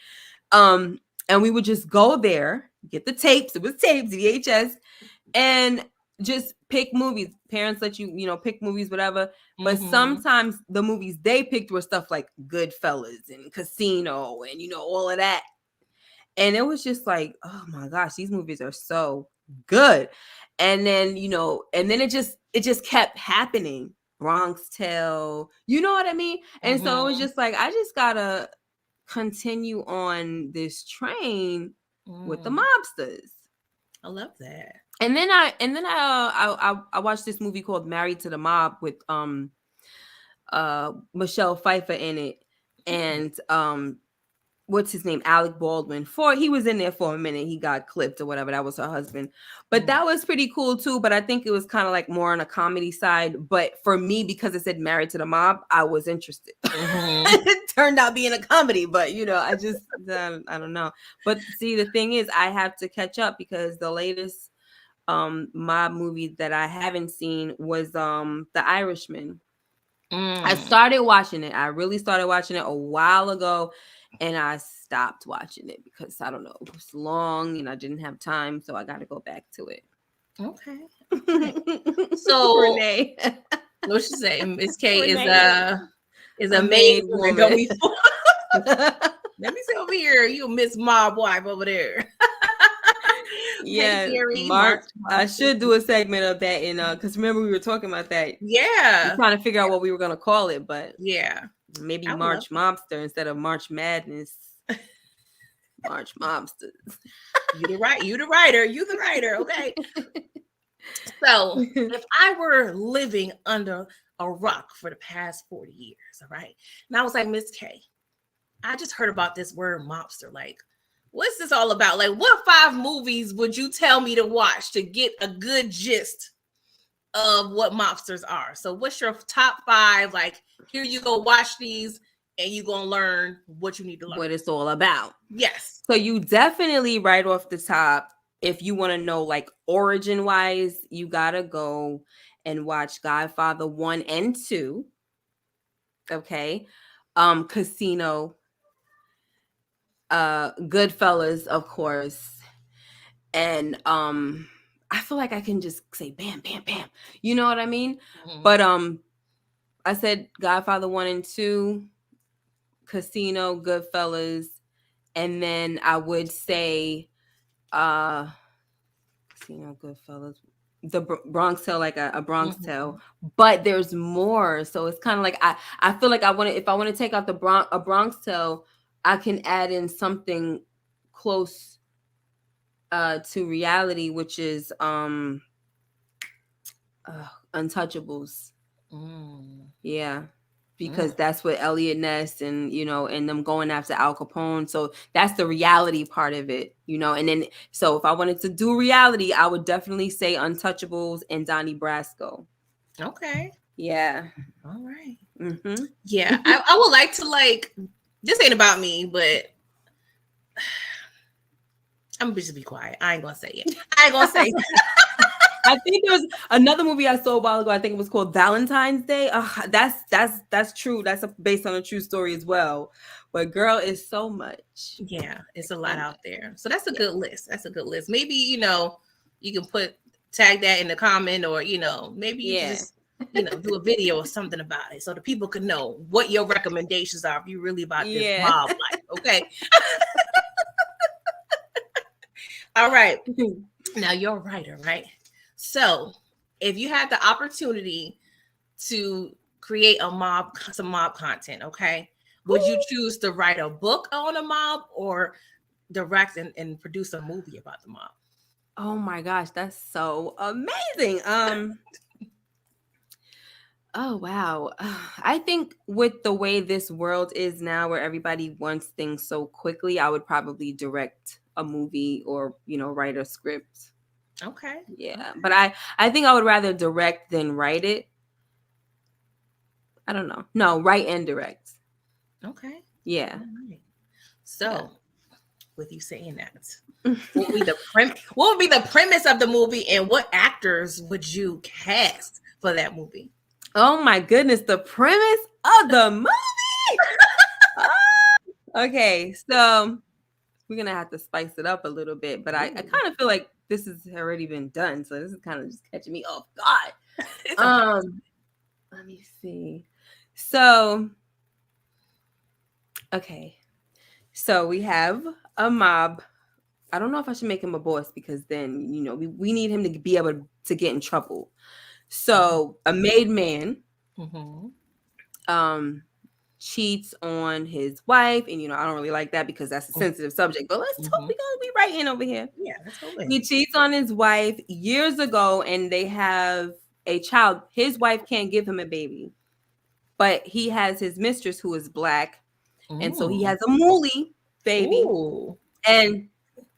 And we would just go there, get the tapes. It was tapes, VHS, and just pick movies. Parents let you, pick movies, whatever. But sometimes the movies they picked were stuff like Goodfellas and Casino and, all of that. And it was just like, oh my gosh, these movies are so good. And then, and then it just kept happening. Bronx Tale, you know what I mean? And so it was just like, I just gotta continue on this train with the mobsters. I love that. And then I watched this movie called Married to the Mob with Michelle Pfeiffer in it, and what's his name? Alec Baldwin. He was in there for a minute. He got clipped or whatever. That was her husband. But that was pretty cool too. But I think it was kind of like more on a comedy side. But for me, because it said Married to the Mob, I was interested. It turned out being a comedy, but I just I don't know. But see, the thing is, I have to catch up because the latest mob movie that I haven't seen was The Irishman. I started watching it. I really started watching it a while ago. And I stopped watching it because I don't know, it was long and I didn't have time, so I got to go back to it. Okay. So Renee, what she say? Miss K is a maid woman. Let me see over here. You Miss Mob wife over there. Yeah, March. I should do a segment of that, because remember we were talking about that. Yeah, we're trying to figure out what we were gonna call it, but yeah. Maybe March Mobster instead of March Madness. March Mobsters. You the writer. You the writer. Okay. So if I were living under a rock for the past 40 years, all right, and I was like, Miss K, I just heard about this word mobster. Like, what's this all about? Like, what 5 movies would you tell me to watch to get a good gist of what mobsters are? So what's your top 5? Like, here you go, watch these and you're gonna learn what you need to learn, what it's all about. Yes. So you definitely, right off the top, if you want to know like origin wise, you gotta go and watch Godfather 1 and 2. Okay. Casino, Goodfellas, of course. And I feel like I can just say bam, bam, bam. You know what I mean? But I said Godfather 1 and 2, Casino, Goodfellas, and then I would say Casino, Goodfellas, the Bronx Tale, like a Bronx Tale. But there's more, so it's kind of like I feel like if I want to take out a Bronx Tale, I can add in something close to reality, which is Untouchables. Yeah, because that's what Elliot Ness and and them going after Al Capone. So that's the reality part of it, and then so if I wanted to do reality, I would definitely say Untouchables and Donnie Brasco. Okay. Yeah. All right. Mm-hmm. Yeah, I would like to like. This ain't about me, but I'm just be quiet. I ain't gonna say it. I ain't gonna say. I think there was another movie I saw a while ago. I think it was called Valentine's Day. That's true. That's based on a true story as well. But girl, is so much. Yeah, it's a So lot much. out there. So that's a Yeah. good list. That's a good list. Maybe you can tag that in the comment, or maybe you can Yeah. just do a video or something about it, so the people can know what your recommendations are if you really about this Yeah. mob life. Okay. All right. Now you're a writer, right? So if you had the opportunity to create some mob content, okay, would you choose to write a book on a mob or direct and produce a movie about the mob? Oh my gosh, that's so amazing. Oh wow. I think with the way this world is now where everybody wants things so quickly, I would probably direct a movie or, write a script. Okay. Yeah, but I think I would rather direct than write it. I don't know. No, write and direct. Okay. Yeah. All right. So, Yeah. with you saying that, what would be the premise of the movie, and what actors would you cast for that movie? Oh my goodness, the premise of the movie. Okay, so we're gonna have to spice it up a little bit, but I kind of feel like this has already been done, so this is kind of just catching me off guard. It's okay. Let me see. So, okay, so we have a mob. I don't know if I should make him a boss because then we need him to be able to get in trouble. So a made man Mm-hmm. cheats on his wife, and I don't really like that because that's a sensitive subject. But let's talk because we right in over here. Yeah, that's totally. He cheats on his wife years ago, and they have a child. His wife can't give him a baby, but he has his mistress who is black, and so he has a mooly baby. Ooh.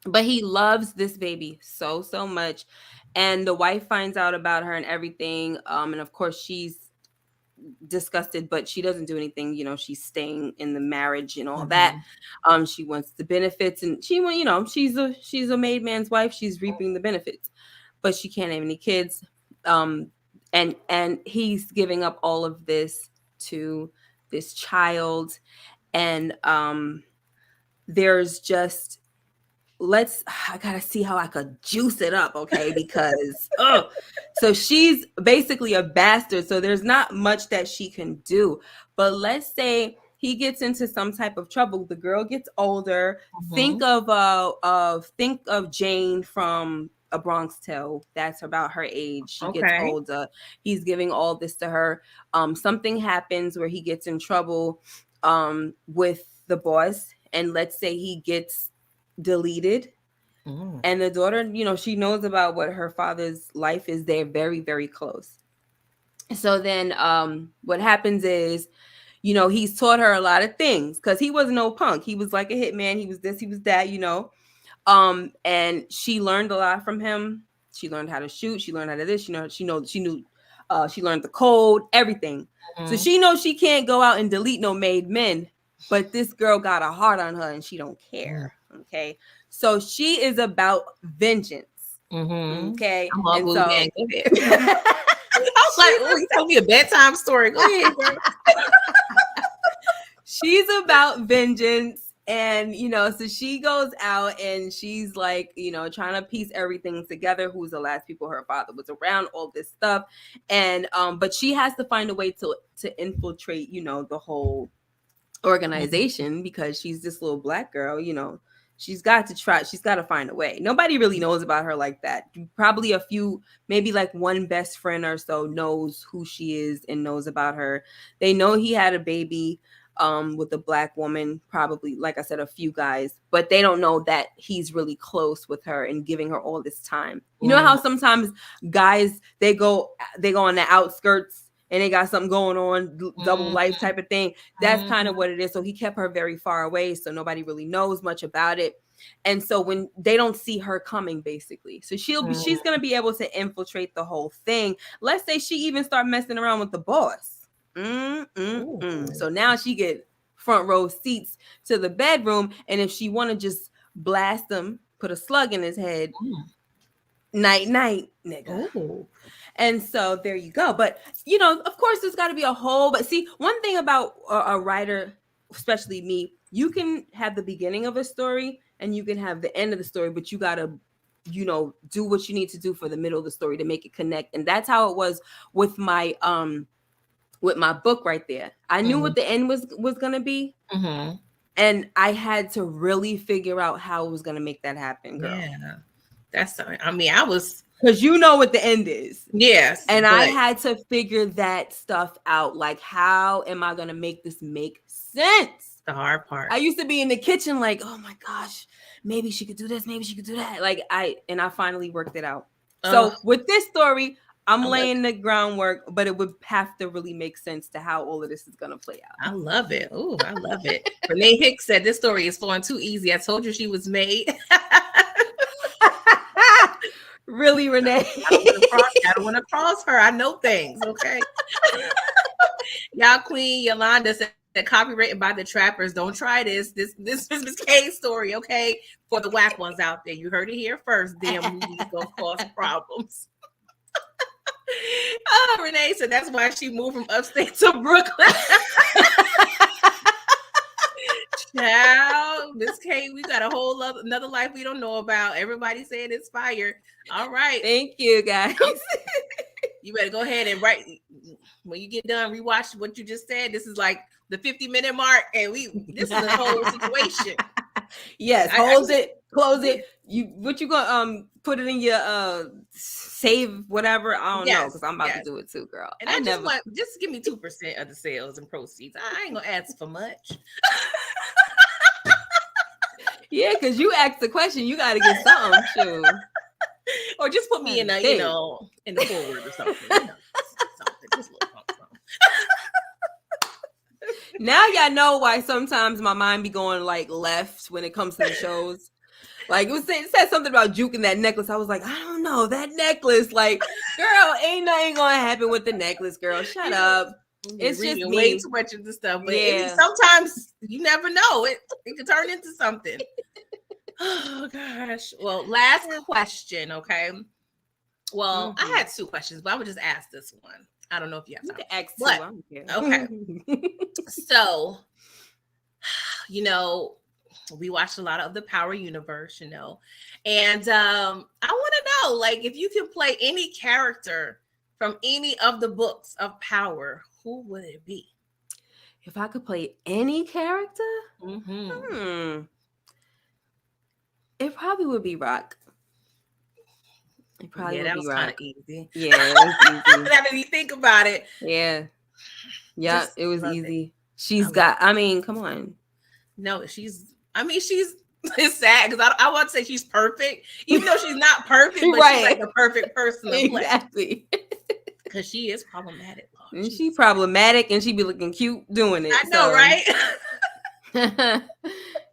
But he loves this baby so much, and the wife finds out about her and everything. And of course she's disgusted, but she doesn't do anything. She's staying in the marriage and all that. She wants the benefits, and she's a made man's wife. She's reaping the benefits, but she can't have any kids. And he's giving up all of this to this child, and there's just I gotta see how I could juice it up, okay? Because so she's basically a bastard, so there's not much that she can do. But let's say he gets into some type of trouble. The girl gets older. Think of Jane from A Bronx Tale. That's about her age. She gets older. He's giving all this to her. Something happens where he gets in trouble with the boss, and let's say he gets deleted, and the daughter, she knows about what her father's life is. They're very, very close. So then what happens is, he's taught her a lot of things because he was no punk. He was like a hitman. He was this, he was that, and she learned a lot from him. She learned how to shoot. She learned how to this. She learned the code, everything. So she knows she can't go out and delete no made men, but this girl got a heart on her and she don't care. Okay. So she is about vengeance. Okay. I'm all Go ahead. I was like, oh, you told me a bedtime story. Go ahead, girl. She's about vengeance. And, so she goes out and she's like, trying to piece everything together. Who's the last people her father was around, all this stuff. And, but she has to find a way to infiltrate, the whole organization because she's this little black girl, she's got to find a way. Nobody really knows about her like that. Probably a few, maybe like one best friend or so knows who she is and knows about her. They know he had a baby with a black woman, probably, like I said, a few guys, but they don't know that he's really close with her and giving her all this time. You know how sometimes guys, they go on the outskirts and they got something going on, double life type of thing. That's kind of what it is. So he kept her very far away, so nobody really knows much about it. And so when they don't see her coming, basically, so she's gonna be able to infiltrate the whole thing. Let's say she even start messing around with the boss. So now she get front row seats to the bedroom, and if she want to just blast him, put a slug in his head, night night, nigga. Ooh. And so there you go. But of course, there's got to be a whole. But see, one thing about a writer, especially me, you can have the beginning of a story and you can have the end of the story, but you gotta do what you need to do for the middle of the story to make it connect. And that's how it was with my book right there. I knew what the end was gonna be, and I had to really figure out how it was gonna make that happen, girl. Yeah, I was, because you know what the end is. Yes, and I had to figure that stuff out. Like, how am I gonna make this make sense? The hard part. I used to be in the kitchen like, oh my gosh, maybe she could do this, maybe she could do that. Like I finally worked it out. So with this story, I'm laying the groundwork, but it would have to really make sense to how all of this is gonna play out. I love it. Oh, I love it. Renee Hicks said this story is flowing too easy. I told you she was made. Really, Renee? I don't want to cross her. I know things. Okay. Y'all, Queen Yolanda said copywritten by the Trappers. Don't try this. This is Miss K's story, okay? For the whack ones out there. You heard it here first. Damn movies gonna cause problems. Renee said that's why she moved from upstate to Brooklyn. Child, Miss K, we got a whole another life we don't know about. Everybody saying it's fire. All right. Thank you, guys. You better go ahead and write. When you get done, rewatch what you just said. This is like the 50-minute mark, and this is a whole situation. Yes, hold it, close it. What you gonna put it in your save whatever? I don't know, because I'm about to do it too, girl. And I just want give me 2% of the sales and proceeds. I ain't gonna ask for much. Yeah, because you asked the question, you got to get something, too. Or just put me in a, in the forward or something. Just a little something. Now y'all know why sometimes my mind be going like left when it comes to the shows. Like it said something about juking that necklace. I was like, I don't know, that necklace. Like, girl, ain't nothing gonna happen with the necklace, girl. Shut up. It's just me. Way too much of the stuff, but sometimes you never know. It could turn into something. Oh gosh. Well, last question, okay. Well, I had 2 questions, but I would just ask this one. I don't know if you have time. You can ask 2. Okay. So, we watched a lot of the Power universe, and I want to know, like, if you can play any character from any of the books of Power, who would it be? If I could play any character, it probably would be Rock. It probably would be Rock. Kind of easy. Yeah, it was easy. Now that you think about it. Yeah, it was easy. She's got. I mean, come on. No, it's sad because I want to say she's perfect, even though she's not perfect, but she's like a perfect person to play. Exactly. Because she is problematic. And she's problematic, and she be looking cute doing it. I know, right?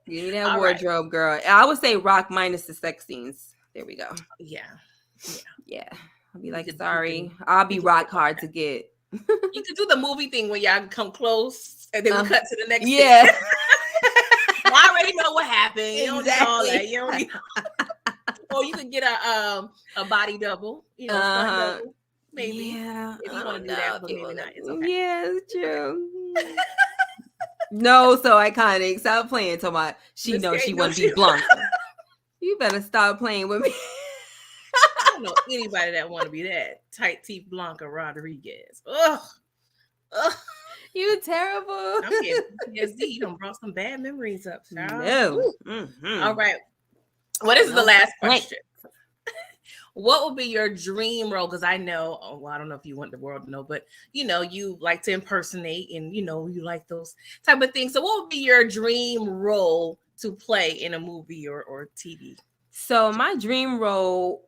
Give me that wardrobe, girl. I would say Rock minus the sex scenes. There we go. Yeah. I'll be like, sorry. I'll be rock hard to get. You could do the movie thing when y'all come close and then we cut to the next scene. I already know what happened. You don't need all that. You don't need or you could get a body double, double. Maybe. Yeah. If you want to do that, but maybe not. It's okay. Yeah, it's true. No, so iconic. Stop playing to my. She knows she wouldn't be blunt. You better stop playing with me. I don't know anybody that want to be that tight teeth Blanca Rodriguez. Ugh. You terrible. I'm getting PTSD. You done brought some bad memories up, child. No. All right. What is the last question? What would be your dream role? Because I know, I don't know if you want the world to know, but you like to impersonate and you like those type of things. So what would be your dream role to play in a movie or TV? So my dream role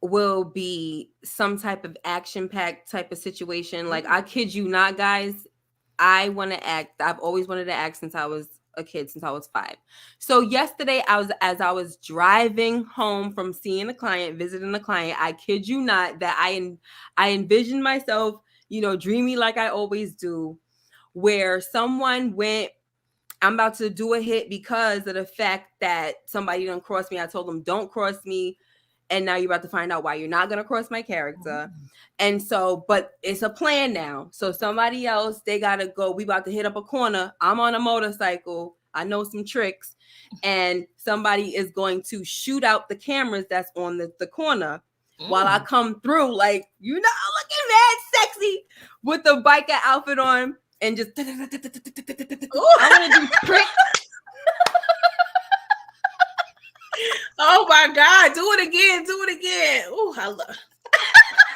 will be some type of action-packed type of situation. Like, I kid you not, guys. I want to act. I've always wanted to act since I was a kid since I was 5. So yesterday, as I was driving home from seeing a client, visiting a client, I kid you not, that I envisioned myself, dreamy like I always do, where someone went. I'm about to do a hit because of the fact that somebody done crossed me. I told them, don't cross me. And now you're about to find out why you're not going to cross my character. And so, but it's a plan now. So somebody else, they got to go. We about to hit up a corner. I'm on a motorcycle. I know some tricks. And somebody is going to shoot out the cameras that's on the corner while I come through, like, looking mad sexy with the biker outfit on. And just I want to do tricks. Oh my God, do it again. Oh,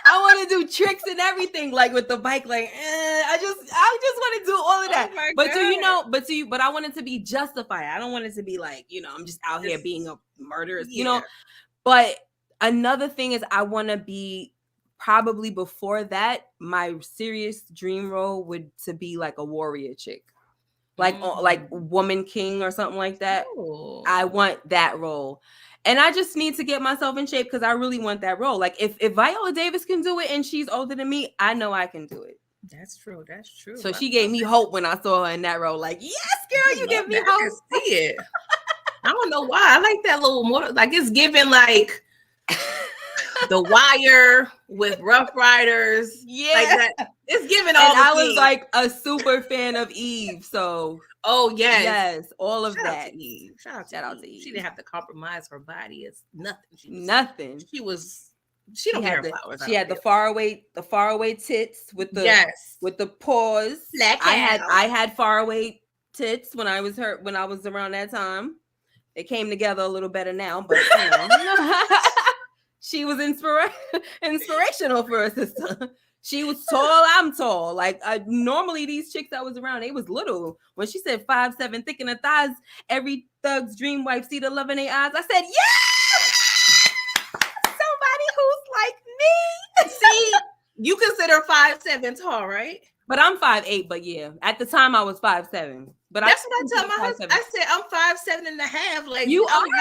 I want to do tricks and everything, like with the bike, like I just want to do all of that. Oh but I want it to be justified. I don't want it to be like, I'm just out here being a murderer, But another thing is I want to be, probably before that, my serious dream role would to be like a warrior chick, like Woman King or something like that. Ooh. I want that role, and I just need to get myself in shape because I really want that role. Like if Viola Davis can do it and she's older than me, I know I can do it. That's true. So she gave me hope when I saw her in that role. Like, yes, girl, you give me hope. I see it. I don't know why. I like that little more. Like it's giving like The Wire with Rough Riders. Yeah. Like that. It's giving all and the I things. was like a super fan of Eve. So yes, all of that. Shout out to Eve. She didn't have to compromise her body. It's nothing. Nothing. She don't get her flowers. She had the faraway tits with the paws. I had faraway tits when I was around that time. They came together a little better now, but she was inspirational for her sister. She was tall, I'm tall. Like normally these chicks that was around, they was little. When she said 5'7", thick in the thighs, every thug's dream wife see the love in their eyes. I said, yeah, somebody who's like me. See, you consider 5'7" tall, right? But I'm 5'8", but yeah, at the time I was 5'7". But that's what I tell my husband. I said I'm 5'7.5". Like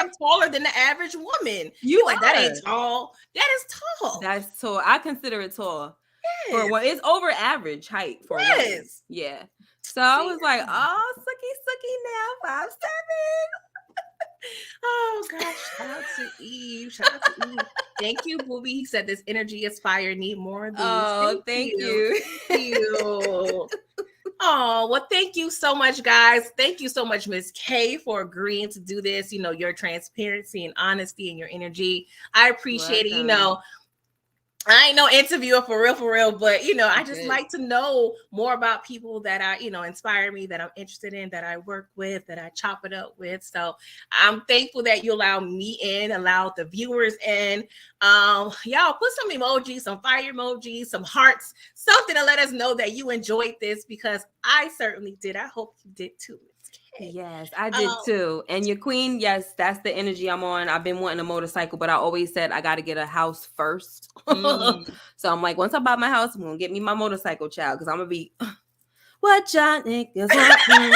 I'm taller than the average woman. You like that ain't tall. That is tall. That's tall. I consider it tall. Yes. It's over average height for women. Yeah. So I was like, oh, sucky now, 5'7". Oh gosh, shout out to Eve. Thank you, Booby. He said this energy is fire. Need more of these. Oh, thank you. Thank you. Oh, well, thank you so much, guys. Thank you so much, Ms. K, for agreeing to do this. Your transparency and honesty and your energy. I appreciate it. I ain't no interviewer for real, but I just like to know more about people that inspire me, that I'm interested in, that I work with, that I chop it up with. So I'm thankful that you allow me in, allow the viewers in. Y'all put some emojis, some fire emojis, some hearts, something to let us know that you enjoyed this, because I certainly did. I hope you did too. Yes, I did too. And your queen, yes, that's the energy I'm on. I've been wanting a motorcycle, but I always said I got to get a house first. So I'm like, once I buy my house, I'm gonna get me my motorcycle, child, because I'm gonna be what y'all niggas want.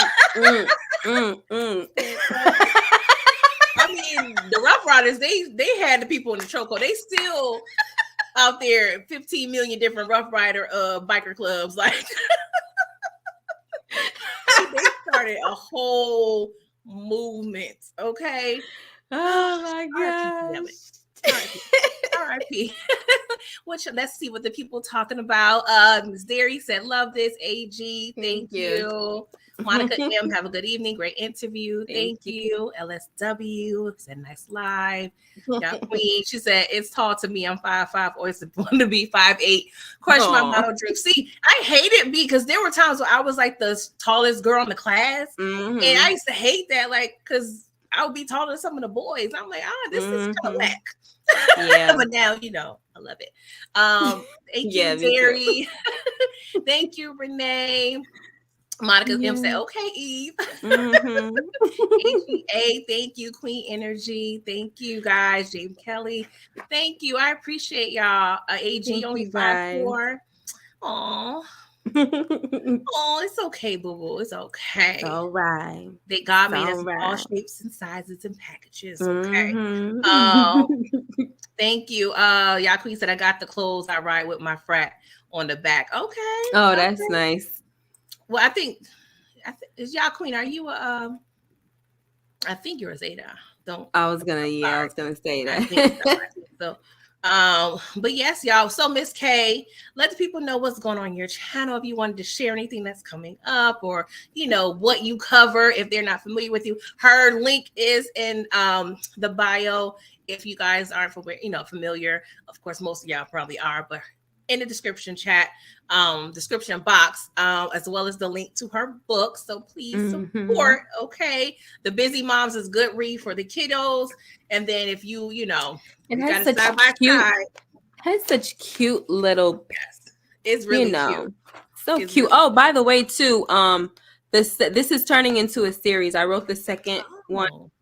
I mean, the Rough Riders, they had the people in the chokehold. They still out there, 15 million different Rough Rider biker clubs, like. They started a whole movement. Okay. Oh my God. R.I.P. Let's see what the people talking about. Ms. Derry said, "Love this, AG. Thank you." Monica M, have a good evening. Great interview. Thank you. LSW said, "Nice live." Queen, she said, "It's tall to me. I'm 5'5", or it's want to be 5'8". Crush my model dream. See, I hated because there were times where I was like the tallest girl in the class, and I used to hate that, like, because I would be taller than some of the boys. I'm like, this is kind of whack. Yeah, but now I love it. Thank you, Derry. Thank you, Renee. Monica M said, "Okay, Eve." AGA, thank you, Queen Energy. Thank you, guys. James Kelly, thank you. I appreciate y'all. AG only 5'4". Aw. Oh, it's okay, boo boo. It's okay. All right. God made us All all right. shapes and sizes and packages. Okay. Mm-hmm. Thank you. Queen said I got the clothes I ride with my frat on the back. Okay. Oh, Okay. that's nice. Well, I think is Queen. Are you a I think you're a Zeta. Don't I was gonna say that. I think so. But yes, y'all. So Miss K, let the people know what's going on in your channel. If you wanted to share anything that's coming up, or what you cover, if they're not familiar with you, her link is in the bio. If you guys aren't familiar, of course, most of y'all probably are, but in the description box, as well as the link to her book. So please support. Okay, The Busy Moms is good read for the kiddos, and then if you it has such cute little. It's really cute. So it's cute. Really by the way, too, this is turning into a series. I wrote the second one,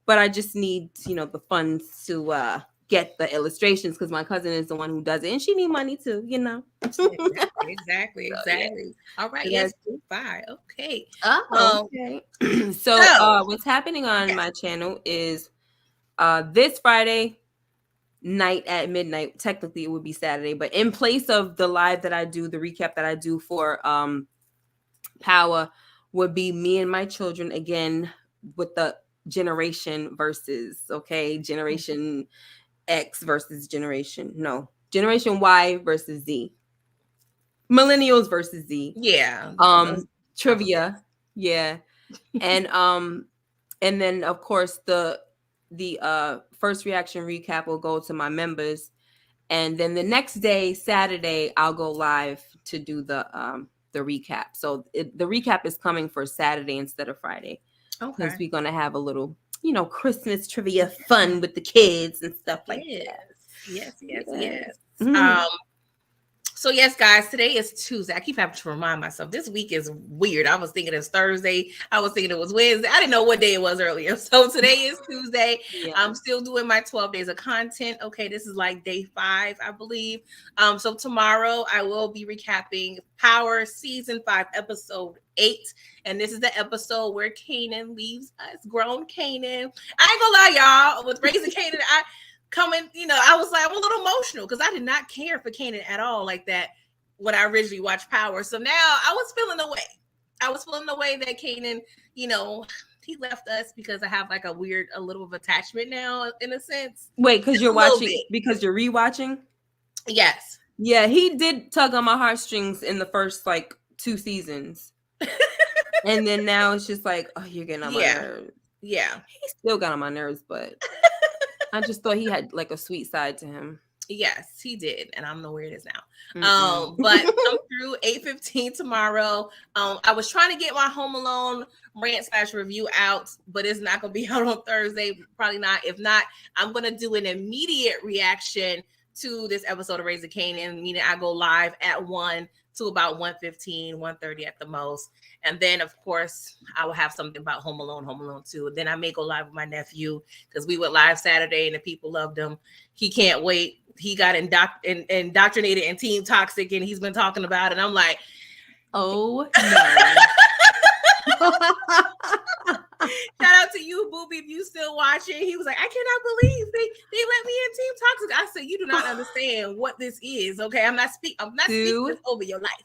but I just need the funds to get the illustrations because my cousin is the one who does it, and she need money too. Exactly. So, yeah. All right. Yes. Bye. Okay. Okay. So what's happening on my channel is this Friday night at midnight. Technically, it would be Saturday, but in place of the live that I do, the recap that I do for Power would be me and my children again with the generation versus generation X versus generation Y versus Z, millennials versus Z. Yeah. Trivia. Yeah. And then of course the first reaction recap will go to my members, and then the next day, Saturday, I'll go live to do the recap. So the recap is coming for Saturday instead of Friday. Okay. Because we're gonna have a little, Christmas trivia fun with the kids and stuff like that. Yes. Mm-hmm. So yes, guys, today is Tuesday. I keep having to remind myself this week is weird. I was thinking it's Thursday. I was thinking it was Wednesday. I didn't know what day it was earlier. So today is Tuesday. Yeah. I'm still doing my 12 days of content. Okay, this is like day 5, I believe. So tomorrow I will be recapping Power Season 5, Episode 8. And this is the episode where Kanan leaves us, grown Kanan. I ain't gonna lie, y'all. With Raising Kanan, I was like, I'm a little emotional because I did not care for Kanan at all like that when I originally watched Power. So now I was feeling the way. I was feeling the way that Kanan, he left us because I have like a little of attachment now in a sense. Wait, because you're watching, because you're rewatching? Yes. Yeah, he did tug on my heartstrings in the first 2 seasons. And then now it's just like, oh, you're getting on my nerves. Yeah. He still got on my nerves, but I just thought he had a sweet side to him. Yes, he did, and I don't know where it is now. But come through 8:15 tomorrow. I was trying to get my Home Alone rant/review out, but it's not going to be out on Thursday. Probably not. If not, I'm going to do an immediate reaction to this episode of Raising Kanan, meaning I go live at 1 to about 1:15, 1:30 at the most. And then, of course, I will have something about Home Alone 2. And then I may go live with my nephew because we went live Saturday and the people loved him. He can't wait. He got indoctrinated in Team Toxic and he's been talking about it. And I'm like, oh, no. Shout out to you, Booby, if you still watching. He was like, I cannot believe they let me in Team Toxic. I said, you do not understand what this is. Okay, I'm not speaking this over your life.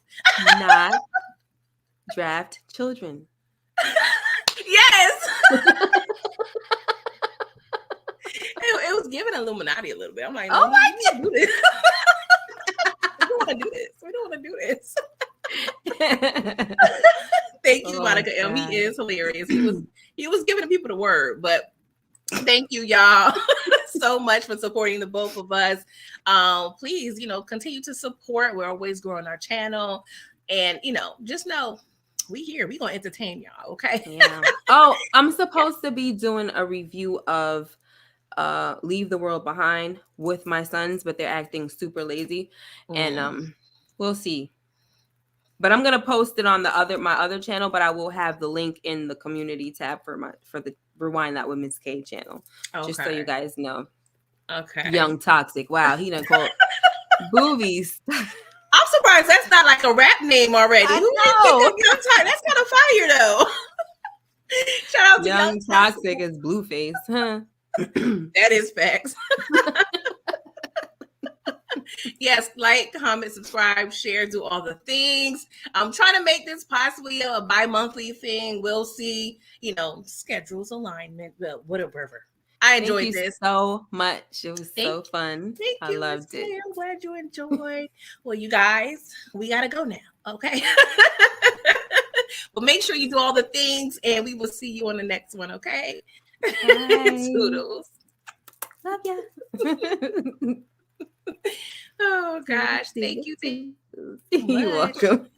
Not draft children. Yes. It was giving Illuminati a little bit. I'm like, no, oh my God. Do this. We don't want to do this. We don't want to do this. Thank you, Monica M. He is hilarious. He was giving people the word, but thank you, y'all, so much for supporting the both of us. Please, continue to support. We're always growing our channel, and just know we here. We gonna entertain y'all, okay? Yeah. Oh, I'm supposed to be doing a review of Leave the World Behind with my sons, but they're acting super lazy, and we'll see. But I'm gonna post it on my other channel, but I will have the link in the community tab for the Rewind That with Miss K channel. Okay. Just so you guys know. Okay. Young Toxic. Wow, he done called boobies. I'm surprised that's not like a rap name already. I Who know. did Young Toxic? That's kind of fire though. Shout out to Young Toxic is Blueface, huh? That is facts. Yes, like, comment, subscribe, share, do all the things. I'm trying to make this possibly a bi-monthly thing. We'll see, schedules alignment, whatever. I enjoyed this so much. It was so fun. I loved it. I'm glad you enjoyed. Well, you guys, we gotta go now. Okay. But make sure you do all the things, and we will see you on the next one. Okay. Toodles. Love ya. Oh gosh, thank you. You're welcome.